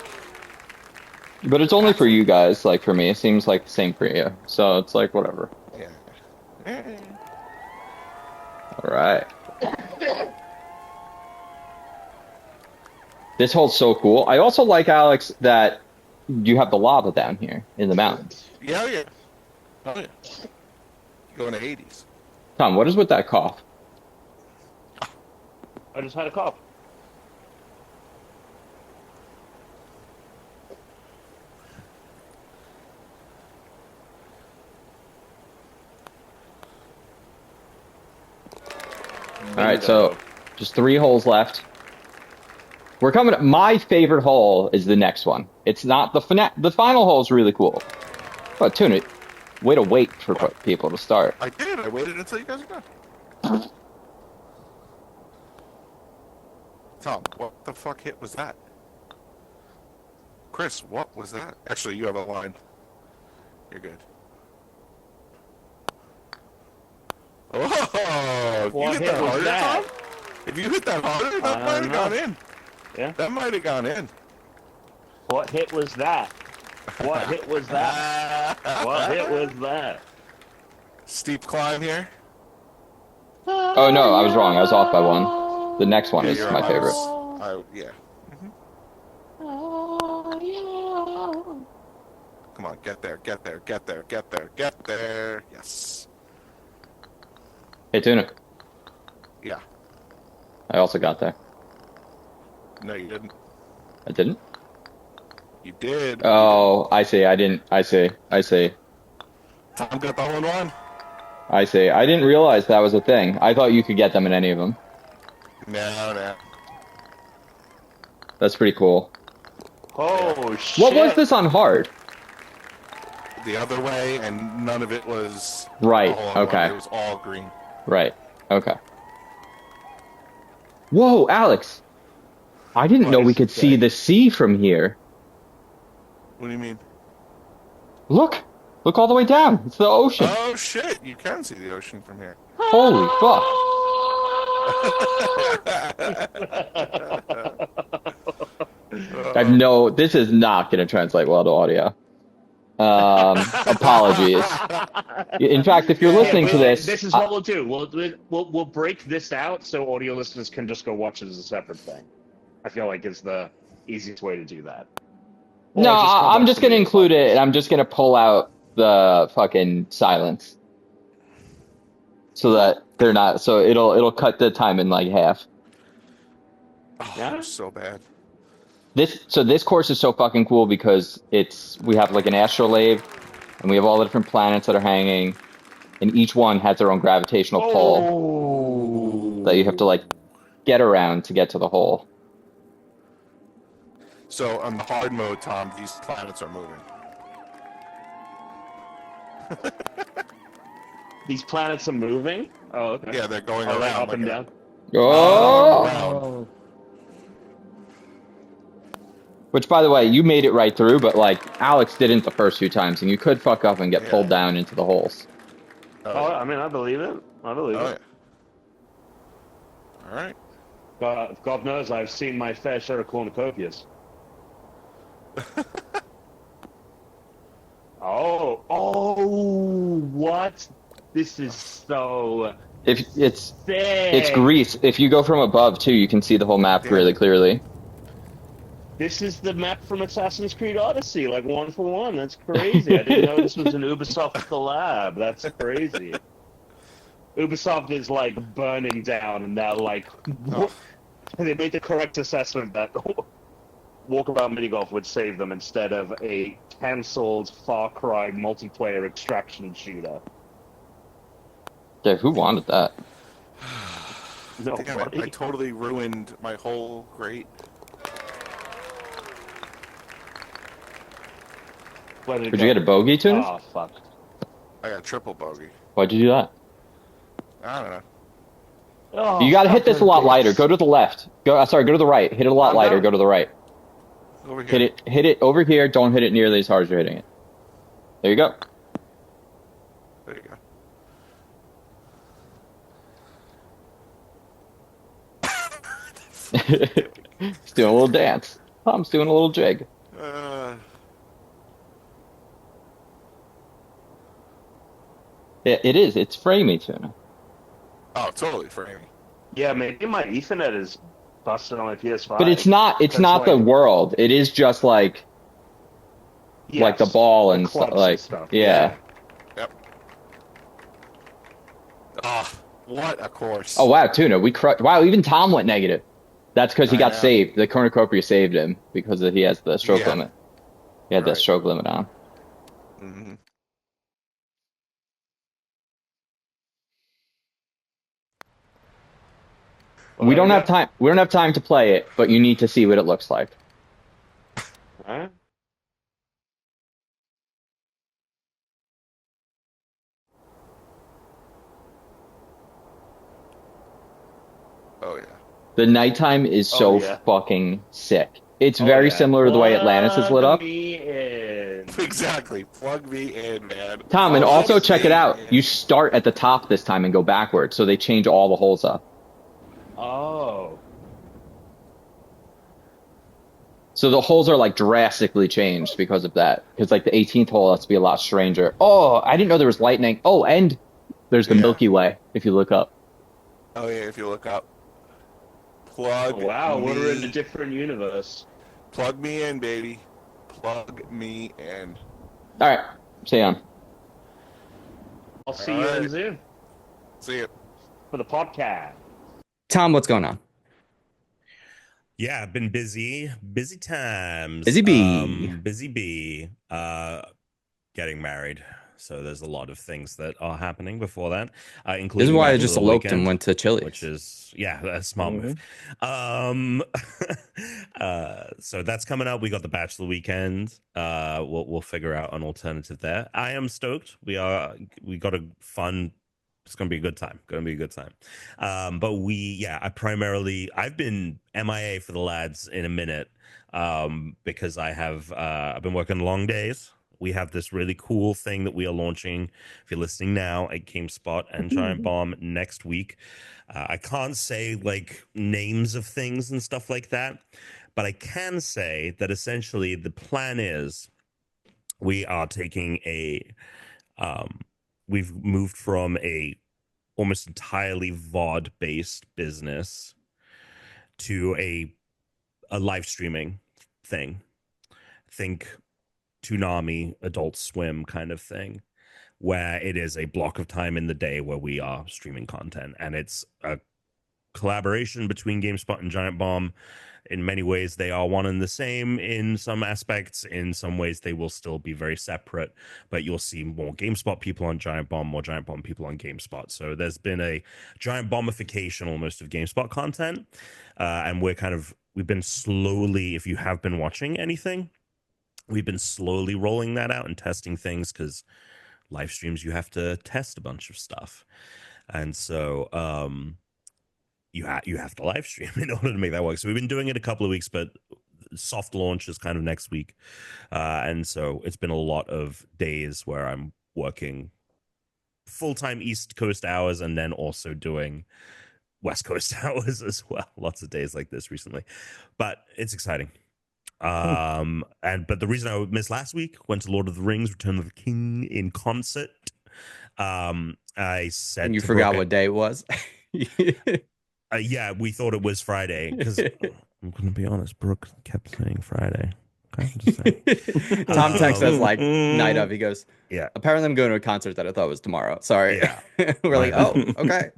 But it's only for you guys, like for me. It seems like the same for you. So it's like, whatever. Yeah. Alright. This hole's so cool. I also like, Alex, that you have the lava down here in the mountains. Yeah. Oh yeah. Going to 80s. Tom, what is with that cough? I just had a cough. Alright, so just 3 holes left. We're coming. My favorite hole is the next one. It's not the final hole is really cool. But Tuna, way to wait for people to start. I did. I waited until you guys are done. Tom, what the fuck hit was that? Chris, what was that? Actually, you have a line. You're good. Oh, if you hit that harder, Tom? If you hit that harder, that might have gone in. Yeah. That might have gone in. What hit was that? What hit was that? What hit was that? Steep climb here. Oh no, I was wrong. I was off by one. The next one is you're my right. favorite. Yeah. Come on, get there, get there, get there, get there, get there. Yes. Hey Tuna, Yeah. I also got there. No, you didn't. I didn't? You did. Oh, I see. I didn't. I see. Tom got the hole in one. I see. I didn't realize that was a thing. I thought you could get them in any of them. No. That's pretty cool. Oh shit! What was this on hard? The other way, and none of it was Right. a hole in Okay. one. It was all green. Right. Okay. Whoa, Alex! I didn't know we could see the sea from here. What do you mean? Look! Look all the way down. It's the ocean. Oh shit! You can see the ocean from here. Holy fuck! This is not going to translate well to audio. Apologies. In fact, if you're listening to this, this is what we'll do. We'll break this out so audio listeners can just go watch it as a separate thing. I feel like it's the easiest way to do that. Or no, just I'm just going to include it, and I'm just going to pull out the fucking silence so that they're not. So it'll cut the time in like half. Oh, Yeah? so bad. This course is so fucking cool because we have like an astrolabe, and we have all the different planets that are hanging, and each one has their own gravitational pull that you have to like get around to get to the hole. So on the hard mode, Tom, these planets are moving. These planets are moving? Oh, okay. Yeah, they're going Are they around up and down? Oh! Around. Which, by the way, you made it right through, but like Alex didn't the first few times, and you could fuck up and get pulled down into the holes. Oh, I mean, I believe it. I believe it. All right. But God knows I've seen my fair share of cornucopias. Oh, what? This is so It's sick. Greece. If you go from above too, you can see the whole map really clearly. This is the map from Assassin's Creed Odyssey, like 1-for-1. That's crazy. I didn't know this was an Ubisoft collab. That's crazy. Ubisoft is like burning down, and they're like, they made the correct assessment that Walkabout Minigolf would save them instead of a cancelled Far Cry multiplayer extraction shooter. Yeah, who wanted that? No, Damn it, I totally ruined my whole great. Did you get a bogey, Tuna? Oh, fuck. I got triple bogey. Why'd you do that? I don't know. Oh, You gotta hit this a lot lighter. Go to the left. Go to the right. Hit it a lot lighter. Go to the right. Over here. Hit it over here. Don't hit it nearly as hard as you're hitting it. There you go. There you go. He's doing a little dance. Tom's doing a little jig. It is. It's framey, Tuna. Oh, totally framing. Yeah, maybe my Ethernet is busted on my PS5. But it's not. It's not the world. It is just like the ball and stuff. Like yeah. Yep. Oh, what a course! Oh wow, Tuna. Wow, even Tom went negative. That's because he got saved. The cornucopia saved him because he has the stroke limit. He had that stroke limit on. Mm-hmm. Well, We there don't we have go. time. We don't have time to play it, but you need to see what it looks like. All right. Oh yeah. The nighttime is Oh, so yeah. fucking sick. It's Oh very yeah. similar to the way Atlantis is lit Plug up. me in. Exactly. Plug me in, man. Tom, and Oh, also Plug check it me out. in. You start at the top this time and go backwards, so they change all the holes up. Oh. So the holes are like drastically changed because of that. Because like the 18th hole has to be a lot stranger. Oh, I didn't know there was lightning. Oh, and there's the Yeah. Milky Way if you look up. Oh yeah, if you look up. Plug Oh, wow, me. we're in a different universe. Plug me in, baby. Plug me in. All right, stay on. I'll see All you right. in Zoom See you. for the podcast. Tom, what's going on? Yeah, I've been busy times. Busy bee. Busy bee. Getting married. So there's a lot of things that are happening before that, This is including why I Bachelor just of the eloped and Weekend, went to Chili's. which is that's a smart move. So that's coming up. We got the Bachelor Weekend. We'll figure out an alternative there. I am stoked. We got a fun. It's gonna be a good time. But I've been MIA for the lads in a minute. Because I've been working long days. We have this really cool thing that we are launching. If you're listening now, at Gamespot and Giantbomb next week. I can't say like names of things and stuff like that, but I can say that essentially the plan is we are taking we've moved from a almost entirely VOD based business to a live streaming thing. Think Toonami, Adult Swim kind of thing, where it is a block of time in the day where we are streaming content, and it's a collaboration between GameSpot and Giant Bomb. In many ways, they are one and the same in some aspects. In some ways, they will still be very separate, but you'll see more GameSpot people on Giant Bomb, more Giant Bomb people on GameSpot. So there's been a giant bombification almost of GameSpot content, and we've been slowly, if you have been watching anything, we've been slowly rolling that out and testing things because live streams, you have to test a bunch of stuff. And so you have to live stream in order to make that work. So we've been doing it a couple of weeks, but soft launch is kind of next week. And so it's been a lot of days where I'm working full-time East Coast hours and then also doing West Coast hours as well. Lots of days like this recently. But it's exciting. But the reason I missed last week, went to Lord of the Rings, Return of the King in concert. I said And you to forgot Brooke, what day it was. yeah, we thought it was Friday because I'm gonna be honest, Brooke kept saying Friday. Okay, I'm just saying. Tom texts us like night of. He goes, Yeah, apparently I'm going to a concert that I thought was tomorrow. Sorry. Yeah. We're like, My oh, okay.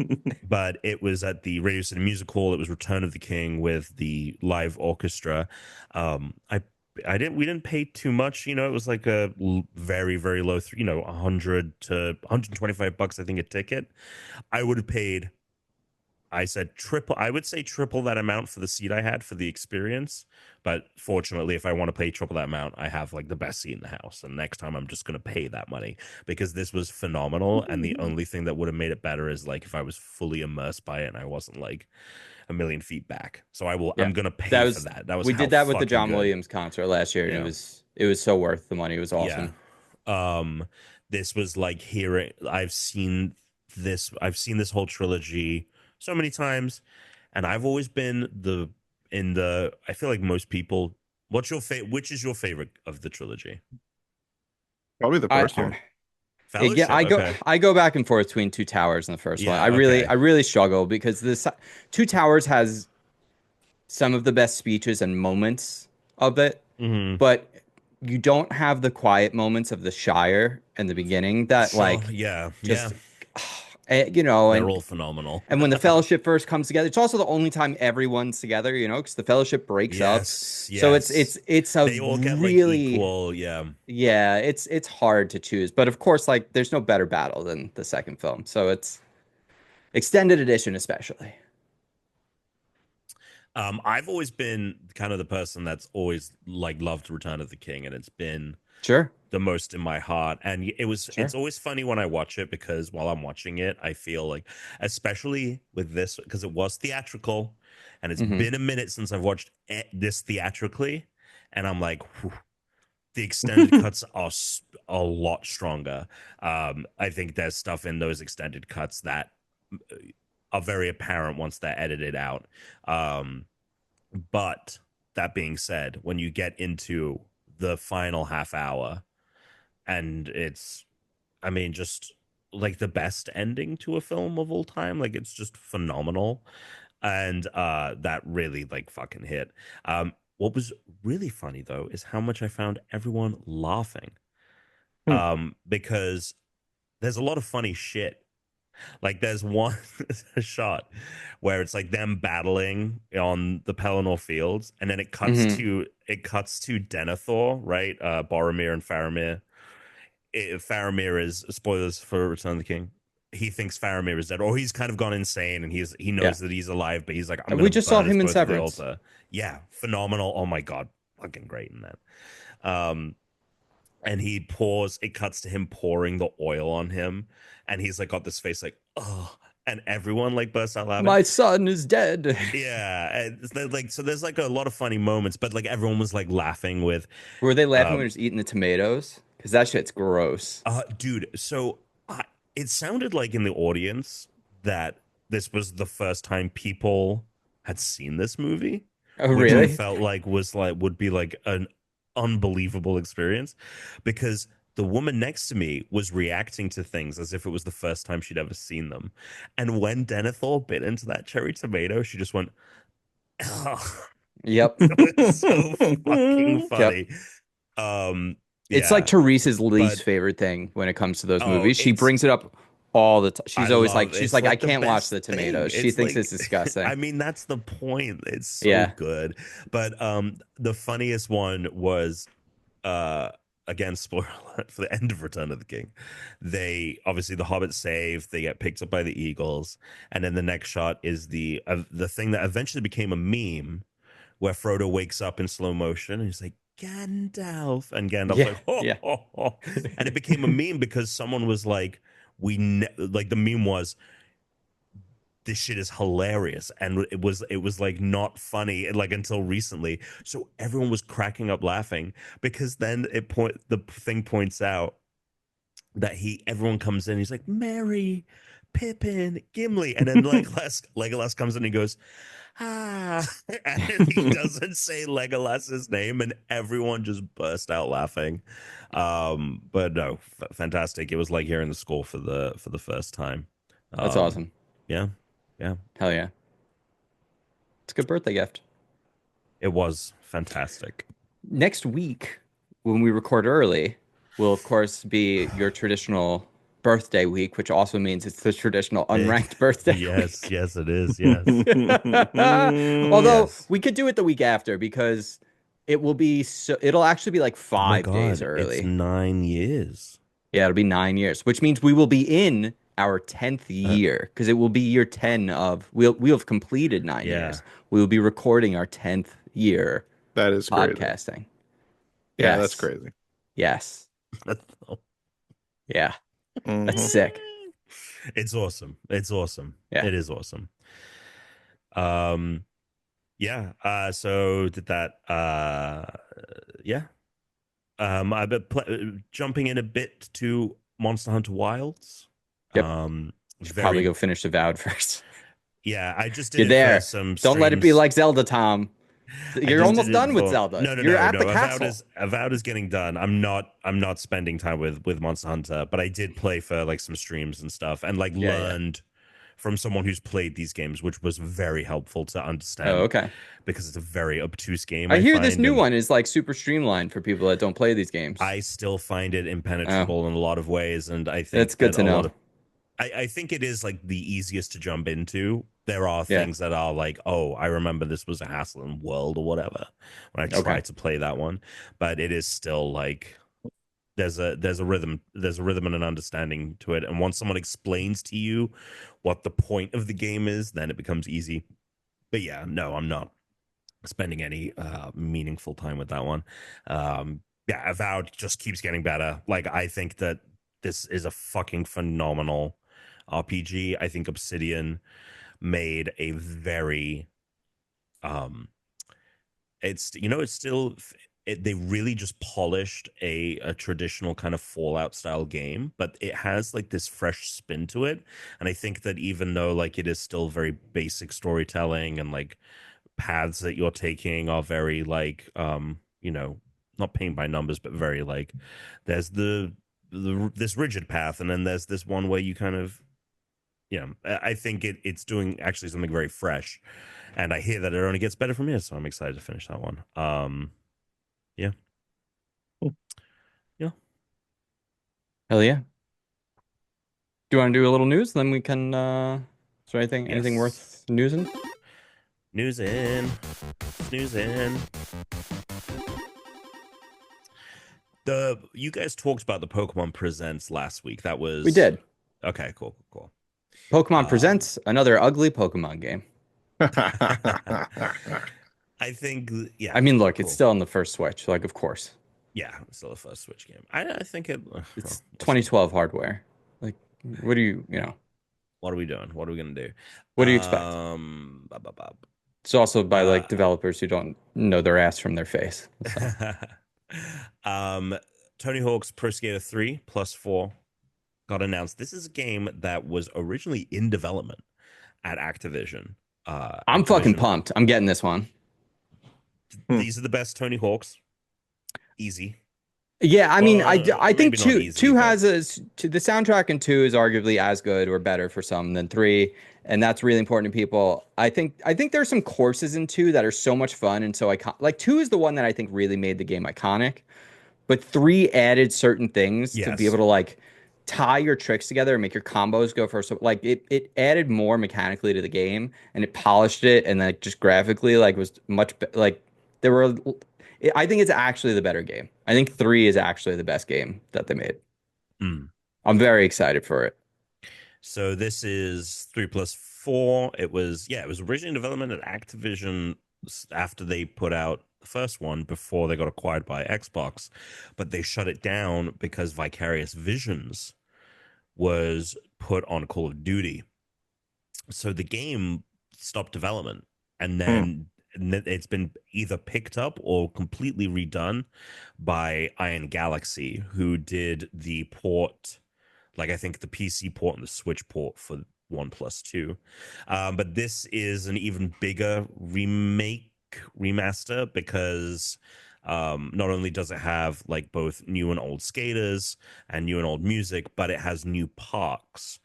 but it was at the Radio City Music Hall. It was Return of the King with the live orchestra. We didn't pay too much. It was like a very, very low, 100 to $125, I think, a ticket. I would have paid, I said triple, I would say triple that amount for the seat I had for the experience. But fortunately, if I want to pay triple that amount, I have like the best seat in the house. And next time I'm just going to pay that money because this was phenomenal. And the only thing that would have made it better is like if I was fully immersed by it and I wasn't like a million feet back. So I'm going to pay for that. That was, we did that with the John good. Williams concert last year. And Yeah. it was so worth the money. It was awesome. Yeah. This was like hearing, I've seen this whole trilogy so many times, and I've always been I feel like most people, which is your favorite of the trilogy? Probably the first one. Fellowship? Yeah, I go back and forth between Two Towers and the first one. I really struggle because this Two Towers has some of the best speeches and moments of it, but you don't have the quiet moments of the Shire in the beginning that they're all phenomenal. And when the Fellowship first comes together, it's also the only time everyone's together, because the Fellowship breaks up. So it's a they all get really like equal, yeah. It's hard to choose, but of course, like there's no better battle than the second film. So it's extended edition, especially. I've always been kind of the person that's always like loved Return of the King, and it's been Sure, the most in my heart. And it's sure. always funny when I watch it, because while I'm watching it, I feel like, especially with this, because it was theatrical, and it's Hmm. been a minute since I've watched this theatrically, and I'm like, whew, the extended cuts are a lot stronger. I think there's stuff in those extended cuts that are very apparent once they're edited out. Um, but that being said, when you get into the final half hour, and it's, I mean, just like the best ending to a film of all time, like it's just phenomenal. And that really like fucking hit. What was really funny though is how much I found everyone laughing. Hmm. Because there's a lot of funny shit. Like there's one shot where it's like them battling on the Pelennor Fields, and then Hmm. it cuts to Denethor, right? Boromir and Faramir. Faramir is, spoilers for Return of the King. He thinks Faramir is dead, or he's kind of gone insane, and he Yeah, knows that he's alive, but he's like, I'm we gonna just saw burn us him in both at the Severance. altar. Yeah, phenomenal. Oh my god, fucking great in that. Um, and he pours, it cuts to him pouring the oil on him, and he's like got this face like, oh, and everyone like bursts out laughing. My son is dead. Yeah, and like, so there's like a lot of funny moments, but like everyone was like laughing with Were they laughing when he um was eating the tomatoes? Because that shit's gross. dude, so it sounded like in the audience that this was the first time people had seen this movie, Oh, which I really? felt like was like would be like an unbelievable experience, because the woman next to me was reacting to things as if it was the first time she'd ever seen them. And when Denethor bit into that cherry tomato, she just went, oh. Yep. It was so fucking Yep. funny. Um, It's like yeah, Teresa's least but favorite thing when it comes to those oh, movies. She brings it up all the time. I She's always like, love, she's it's like, I like the can't watch best the thing. tomatoes. She It's thinks like, it's disgusting. I mean, that's the point. It's so Yeah. good. But the funniest one was uh again, spoiler alert for the end of Return of the King. They obviously, the hobbits save, they get picked up by the eagles, and then the next shot is the thing that eventually became a meme, where Frodo wakes up in slow motion and he's like, Gandalf, and Gandalf's Yeah. like, ho, Yeah. ho, ho. And it became a meme because someone was like, like the meme was, this shit is hilarious, and it was like not funny like until recently, so everyone was cracking up laughing, because then the thing points out that everyone comes in, he's like, Mary, Pippin, Gimli, and then like Legolas comes in and he goes, ah, and he doesn't say Legolas's name, and everyone just burst out laughing. But no, fantastic. It was like hearing the score for the first time. That's um awesome. yeah, yeah, Hell yeah. It's a good birthday gift. it was fantastic. Next week, when we record early, will of course be your traditional birthday week, which also means it's the traditional unranked birthday Yes, week. yes, it is. Yes, Although yes. we could do it the week after because it will be so it'll actually be like Oh my 5 days God, it's early. 9 years. Yeah, it'll be 9 years, which means we will be in our 10th Uh, year because it will be year 10 of we'll have completed 9 years. yeah. We will be recording our 10th year That of is crazy. podcasting. Yeah, that's Yes. crazy. Yes. Yeah. That's Hmm. sick. It's awesome. It's awesome. Yeah. It is awesome. Um, yeah. So did that. Yeah. I've been jumping in a bit to Monster Hunter Wilds. Yep. Should probably Very. go finish Avowed first. Yeah, I just did You're it for there. some Don't let it be streams. like Zelda, Tom. I You're just did almost it done with for Zelda. no, no, You're no, at the no. Avowed castle. is Avowed is getting done. I'm not spending time with Monster Hunter, but I did play for like some streams and stuff, and like Yeah, yeah. learned from someone who's played these games, which was very helpful to Oh, understand, okay. because it's a very obtuse game, I I hear this find, new and one is like super streamlined for people that don't play these games. I still find it Oh, impenetrable in a lot of ways, and I that's think good that to a know. lot of I think it is like the easiest to jump into. There are Yeah. things that are like, oh, I remember this was a hassle in World or whatever when I Okay. tried to play that one, but it is still like there's a rhythm and an understanding to it, and once someone explains to you what the point of the game is, then it becomes easy. But yeah, no, I'm not. spending any meaningful time with that one. Yeah, Avowed just keeps getting better. Like, I think that this is a fucking phenomenal RPG. I think Obsidian made a very it's it's still they really just polished a traditional kind of Fallout style game, but it has like this fresh spin to it. And I think that even though like it is still very basic storytelling and like paths that you're taking are very like not paint by numbers, but very like there's the this rigid path, and then there's this one where you kind of I think it's doing actually something very fresh, and I hear that it only gets better from here, so I'm excited to finish that one. Yeah. Yeah. Hell yeah. Do you want to do a little news? Then we can. Is there anything Yes. worth newsing? News in. News in. You guys talked about the Pokemon Presents last week. That was We did. Okay, cool. Pokemon Presents another ugly Pokemon game. I think, yeah. I mean, look, cool. it's still on the first Switch, like, of course. Yeah, it's still the first Switch game. I think It's 2012 hardware. Like, what do you know? What are we doing? What are we gonna do? What do you expect? It's also by like developers who don't know their ass from their face. So. Tony Hawk's Pro Skater 3 +4 got announced. This is a game that was originally in development at Activision. I'm fucking pumped. I'm getting this one. These are the best Tony Hawks. Easy. Yeah, I mean, I think easy, two has the soundtrack, and 2 is arguably as good or better for some than 3, and that's really important to people. I think there's some courses in 2 that are so much fun and so like 2 is the one that I think really made the game iconic, but 3 added certain things to be able to like tie your tricks together and make your combos go for so like it added more mechanically to the game, and it polished it, and like just graphically like was much like there were. I think it's actually the better game. I think 3 is actually the best game that they made. I'm very excited for it. So this is 3 + 4. It was originally in development at Activision after they put out the first one before they got acquired by Xbox, but they shut it down because Vicarious Visions was put on Call of Duty. So the game stopped development, and then it's been either picked up or completely redone by Iron Galaxy, who did the port, like I think the PC port and the Switch port for 1+2. But this is an even bigger remaster, because not only does it have like both new and old skaters and new and old music, but it has new parks.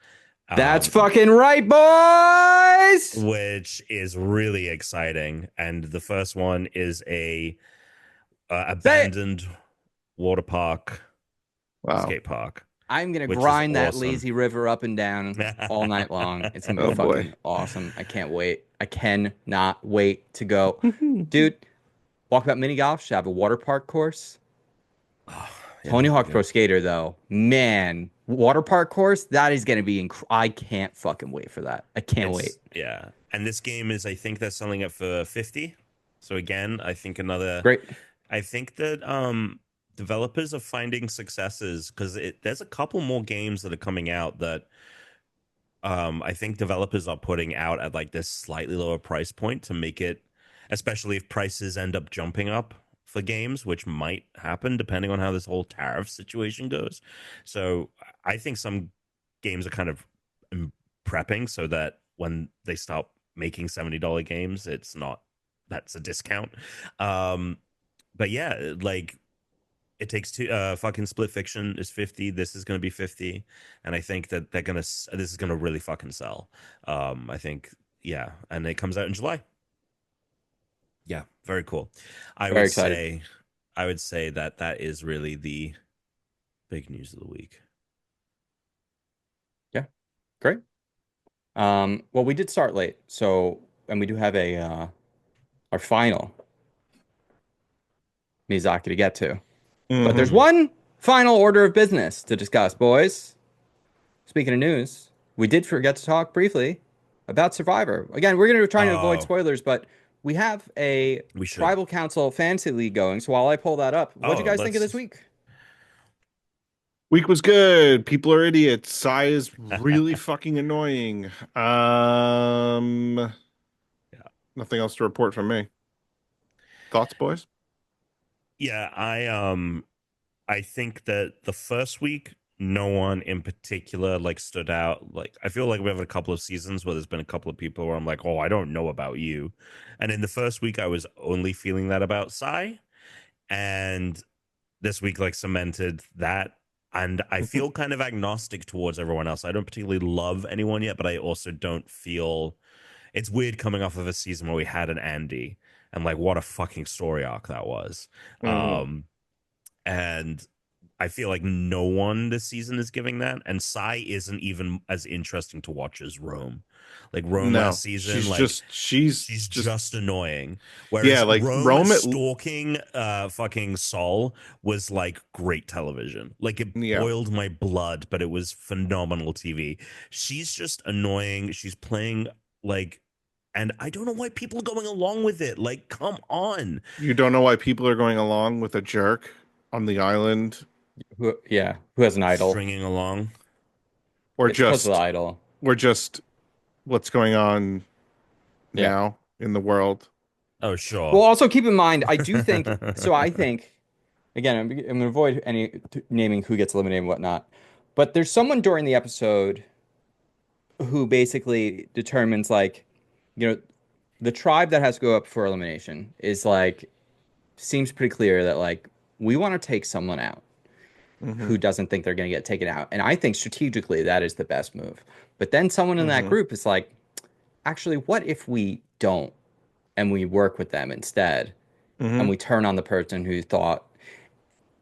That's fucking right, boys! Which is really exciting. And the first one is a abandoned water park, skate park. I'm gonna grind that lazy river up and down all night long. It's gonna be fucking awesome. I can't wait. I cannot wait to go. Dude, Walkabout Minigolf should have a water park course. Tony Hawk Pro Skater, though, man, water park course, that is going to be I can't fucking wait for that. I can't wait. Yeah. And this game is, I think they're selling it for 50. So again, I think another great. I think that developers are finding successes, because there's a couple more games that are coming out that I think developers are putting out at like this slightly lower price point to make it, especially if prices end up jumping up for games, which might happen depending on how this whole tariff situation goes. So I think some games are kind of prepping so that when they start making $70 games, that's a discount. But yeah, like It Takes Two, fucking Split Fiction is 50. This is going to be 50. And I think that this is going to really fucking sell. I think, yeah. And it comes out in July. Yeah, very cool. I would say that is really the big news of the week. Yeah, great. Well, we did start late, and we do have our final Miyazaki to get to. But there's one final order of business to discuss, boys. Speaking of news, we did forget to talk briefly about Survivor. Again, we're going to try to avoid spoilers, but we have a We should. Tribal Council Fantasy League going. So while I pull that up, what do you guys think of this week? Week was good. People are idiots. Sai is really fucking annoying. Yeah. Nothing else to report from me. Thoughts, boys? Yeah, I think that the first week, no one in particular like stood out. Like I feel like we have a couple of seasons where there's been a couple of people where I'm like, oh, I don't know about you. And in the first week, I was only feeling that about Sai. And this week like cemented that. And I feel kind of agnostic towards everyone else. I don't particularly love anyone yet, but I also don't feel it's weird coming off of a season where we had an Andy and like what a fucking story arc that was. And I feel like no one this season is giving that, and Sai isn't even as interesting to watch as Rome. Like Rome No, last season, she's just annoying. Whereas yeah, like Rome stalking fucking Saul was like great television. Like it boiled my blood, but it was phenomenal TV. She's just annoying. She's playing like, and I don't know why people are going along with it. Like, come on. You don't know why people are going along with a jerk on the island? Who has an idol? Stringing along. Or it's just the idol. Or just what's going on now in the world. Oh, sure. Well, also keep in mind, I do think, so I think, again, I'm going to avoid naming who gets eliminated and whatnot, but there's someone during the episode who basically determines, like, the tribe that has to go up for elimination is like, seems pretty clear that, like, we want to take someone out who doesn't think they're going to get taken out. And I think strategically that is the best move. But then someone in that group is like, actually, what if we don't and we work with them instead and we turn on the person who thought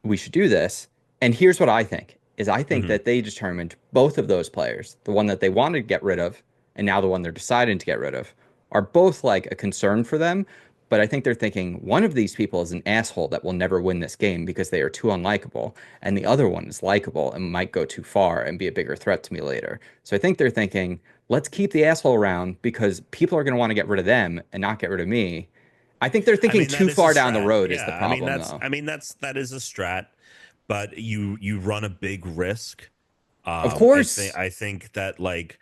we should do this? And here's what I think is I think that they determined both of those players, the one that they wanted to get rid of and now the one they're deciding to get rid of, are both like a concern for them. But I think they're thinking one of these people is an asshole that will never win this game because they are too unlikable. And the other one is likable and might go too far and be a bigger threat to me later. So I think they're thinking, let's keep the asshole around because people are going to want to get rid of them and not get rid of me. I think they're thinking too far down the road is the problem, though. I mean, that is a strat, but you run a big risk. Of course. I think that like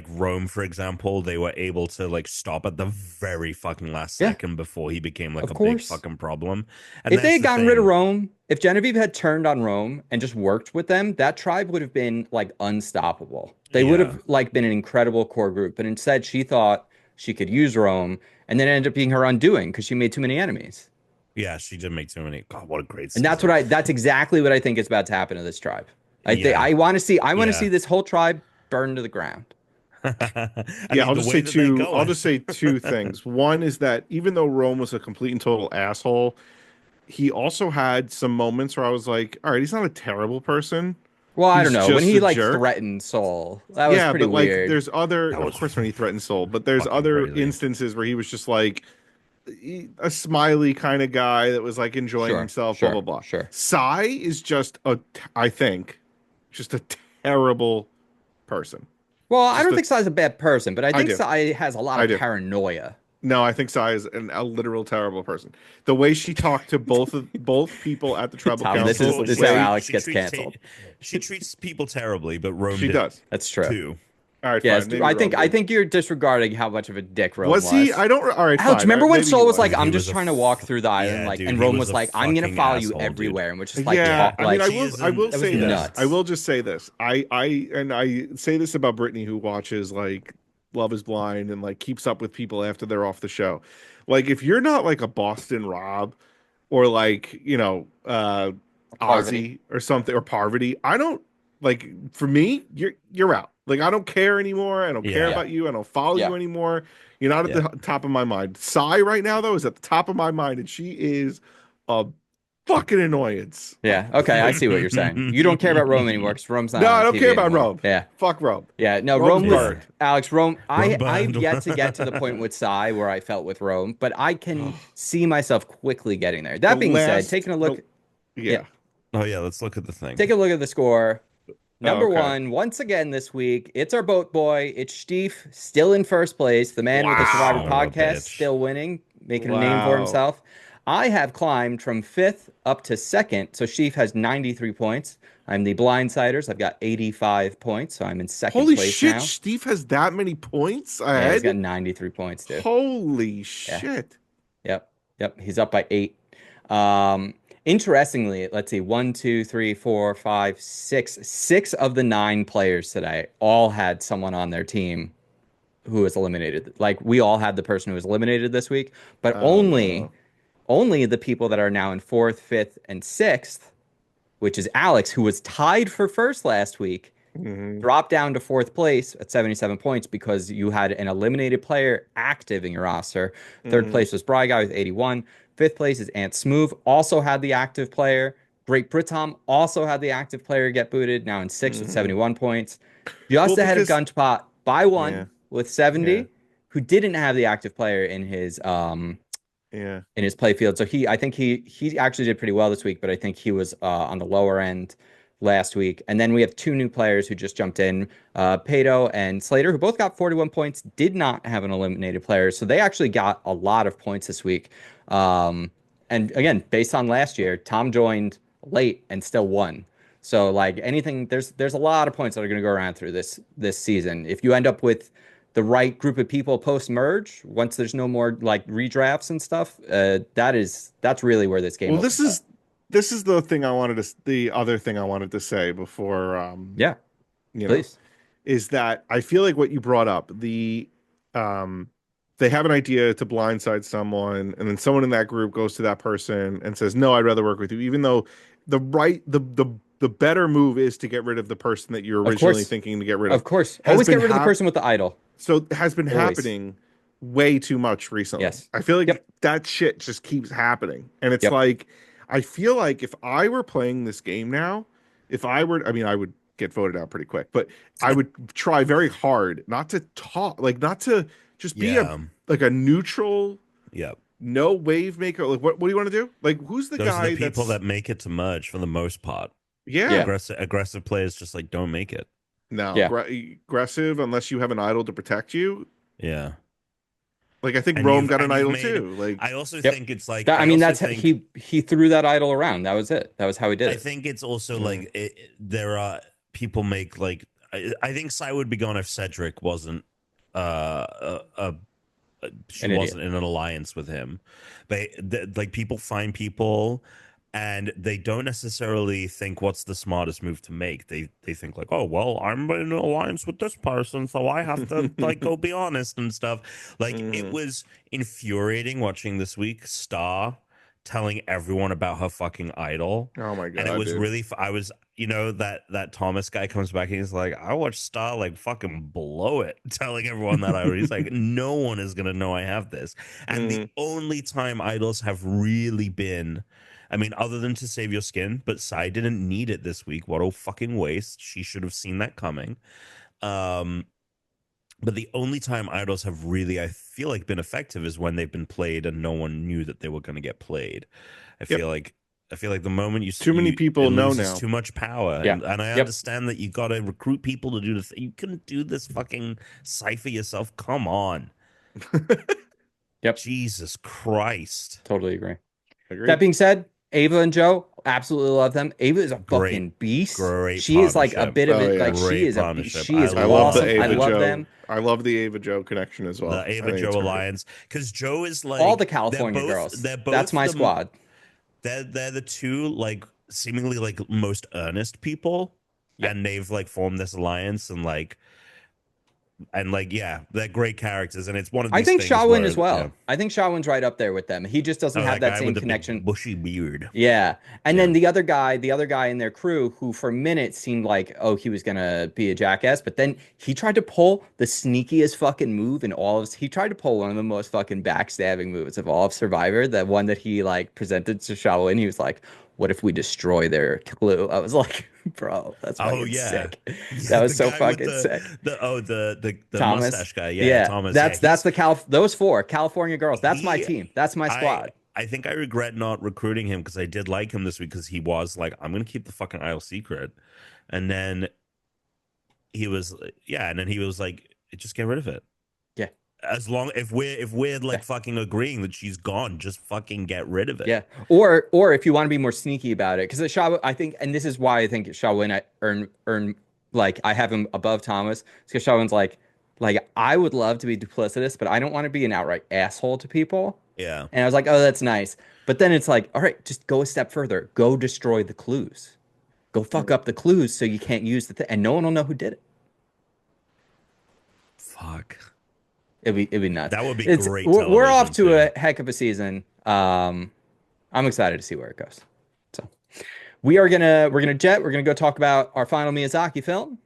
Rome, for example, they were able to like stop at the very fucking last second before he became like big fucking problem. And if they had gotten rid of Rome, if Genevieve had turned on Rome and just worked with them, that tribe would have been like unstoppable. They would have like been an incredible core group. But instead, she thought she could use Rome, and then it ended up being her undoing because she made too many enemies. Yeah, she did make too many. God, what a great season. And that's exactly what I think is about to happen to this tribe. I want to see this whole tribe burn to the ground. I'll just say two things. One is that even though Rome was a complete and total asshole, he also had some moments where I was like, all right, he's not a terrible person. Well, I don't know. When he like threatened Soul, that was pretty weird. Like there's of course when he threatened Soul, but there's other instances where he was just like a smiley kind of guy that was like enjoying himself, blah blah blah. Sure. Sai is just I think just a terrible person. Well, I don't think Sai's a bad person, but I think Sai has a lot of paranoia. No, I think Sai is a literal terrible person. The way she talked to both people at the tribal council. This is how Alex gets canceled. She treats people terribly, but Rome does. That's true. Too. All right, yes, I think you're disregarding how much of a dick Rome was. He? I don't. All right, Alex, fine. Remember when Soul was like, "I'm just trying to walk through the island," and Rome was like, "I'm gonna follow you everywhere," and which is like, I will say this. Nuts. I will just say this. I say this about Brittany, who watches like Love Is Blind and like keeps up with people after they're off the show. Like, if you're not like a Boston Rob or like Ozzy or something or Parvati, I don't like. For me, you're out. Like, I don't care anymore. I don't care about you. I don't follow you anymore. You're not at the top of my mind. Sai right now, though, is at the top of my mind, and she is a fucking annoyance. Yeah. Okay, I see what you're saying. You don't care about Rome anymore because Rome's not. No, on I don't TV care about anymore. Rome. Yeah. Fuck Rome. Yeah. No, Rome's Rome. Alex, Rome. I've burned. yet to get to the point with Sai where I felt with Rome, but I can see myself quickly getting there. That being said, taking a look. Oh yeah, let's look at the thing. Take a look at the score. Number okay. one, once again this week, it's our boat boy. It's Steve, still in first place. The man with the Survivor Son of a podcast, bitch. still winning, making a name for himself. I have climbed from 5th up to 2nd. So Steve has 93 points. I'm the Blindsiders. I've got 85 points. So I'm in 2nd Holy place shit, now. Steve has that many points Yeah, he's got ahead? 93 points, too. Holy shit. Yep. He's up by 8. Interestingly, let's see, 1, 2, 3, 4, 5, 6. 6 of the 9 players today all had someone on their team who was eliminated. Like we all had the person who was eliminated this week, but only the people that are now in 4th, 5th, and 6th, which is Alex, who was tied for first last week, dropped down to 4th place at 77 points because you had an eliminated player active in your roster. 3rd place was Bry Guy with 81. 5th place is Ant Smooth, also had the active player. Great Britom also had the active player get booted, now in 6th with 71 points. Just ahead of Gunchpot by 1 with 70, who didn't have the active player in his play field. So I think he actually did pretty well this week, but I think he was on the lower end last week. And then we have 2 new players who just jumped in, Pato and Slater, who both got 41 points, did not have an eliminated player. So they actually got a lot of points this week. And again, based on last year, Tom joined late and still won. So like anything, there's a lot of points that are going to go around through this season. If you end up with the right group of people post merge, once there's no more like redrafts and stuff, that's really where this game. Well, this is the other thing I wanted to say before. Please. Is that I feel like what you brought up, they have an idea to blindside someone, and then someone in that group goes to that person and says, "No, I'd rather work with you," even though the better move is to get rid of the person that you're originally thinking to get rid of. Of course, always get rid of the person with the idol. So it has been happening way too much recently. Yes. I feel like that shit just keeps happening, and it's like I feel like if I were playing this game now, I would get voted out pretty quick, but I would try very hard not to talk, like not to just be a neutral, no wave maker. Like what do you want to do? Like who's the Those guy? are the people that make it to merge for the most part. Yeah. Aggressive players just like don't make it. No, aggressive unless you have an idol to protect you. Yeah. Like I think Rome got an idol too. Like I also think it's like he threw that idol around. That was it. That was how he did it. I think it's also like there are people make like I think Sai would be gone if Cedric wasn't she wasn't in an alliance with him. Like people find people and they don't necessarily think what's the smartest move to make. They think like, oh well, I'm in an alliance with this person, so I have to like go be honest and stuff. Like it was infuriating watching this week Star telling everyone about her fucking idol. Oh my god! And it was really I was that Thomas guy comes back and he's like, I watched Star like fucking blow it, telling everyone that idol. He's like, no one is gonna know I have this. And the only time idols have really been, I mean, other than to save your skin, but Sai didn't need it this week. What a fucking waste. She should have seen that coming. But the only time idols have really, I feel like, been effective is when they've been played and no one knew that they were going to get played. I feel like the moment too many people know now, too much power. And I understand that you got to recruit people to do this. You couldn't do this fucking cipher yourself. Come on. Jesus Christ. Totally agree. That being said, Ava and Joe, absolutely love them. Ava is a fucking beast. She is like a bit of it. Like she is awesome. I love them. I love the Ava Joe connection as well. The Ava Joe alliance, because Joe is like all the California girls. That's my squad. They're the two like seemingly like most earnest people, and they've like formed this alliance and they're great characters, and it's one of these I think things Shawin as well. I think Shawin's right up there with them. He just doesn't have that same connection. Bushy beard. Yeah. And then the other guy in their crew who for minutes seemed like, oh, he was going to be a jackass. But then he tried to pull the sneakiest fucking move in all of he tried to pull one of the most fucking backstabbing moves of all of Survivor. The one that he like presented to Shawin. He was like, what if we destroy their clue? I was like, bro, that's fucking sick. That was so fucking sick. The Thomas, mustache guy. Yeah, Thomas. That's those 4 California girls. That's my team. That's my squad. I think I regret not recruiting him because I did like him this week because he was like, I'm gonna keep the fucking idol secret. And then he was yeah, and then he was like, just get rid of it. Yeah. As long if we're like fucking agreeing that she's gone, just fucking get rid of it. Yeah. Or if you want to be more sneaky about it, because Shaw, I think, and this is why I think Shawin earn like I have him above Thomas, because Shawin's like I would love to be duplicitous, but I don't want to be an outright asshole to people. Yeah. And I was like, oh, that's nice. But then it's like, all right, just go a step further. Go destroy the clues. Go fuck up the clues so you can't use the thing, and no one will know who did it. Fuck. It'd be nuts. That would be great. We're off to a heck of a season. I'm excited to see where it goes. So we're gonna go talk about our final Miyazaki film.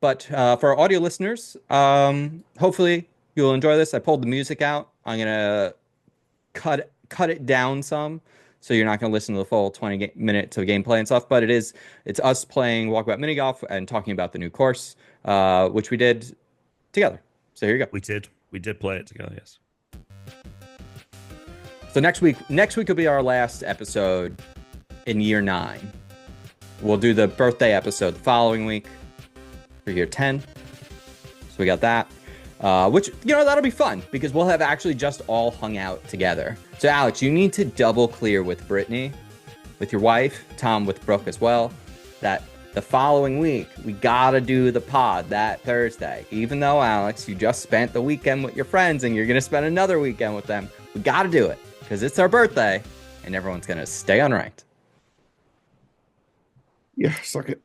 But for our audio listeners, hopefully you'll enjoy this. I pulled the music out. I'm gonna cut it down some, so you're not gonna listen to the full 20 minutes of gameplay and stuff. But it's us playing Walkabout Minigolf and talking about the new course, which we did together. So here you go. We did play it together, yes. So next week will be our last episode in year 9. We'll do the birthday episode the following week for year 10. So we got that, which, that'll be fun because we'll have actually just all hung out together. So Alex, you need to double clear with Brittany, with your wife, Tom with Brooke as well, that the following week, we gotta do the pod that Thursday. Even though, Alex, you just spent the weekend with your friends and you're gonna spend another weekend with them, we gotta do it because it's our birthday and everyone's gonna stay unranked. Yeah, suck it.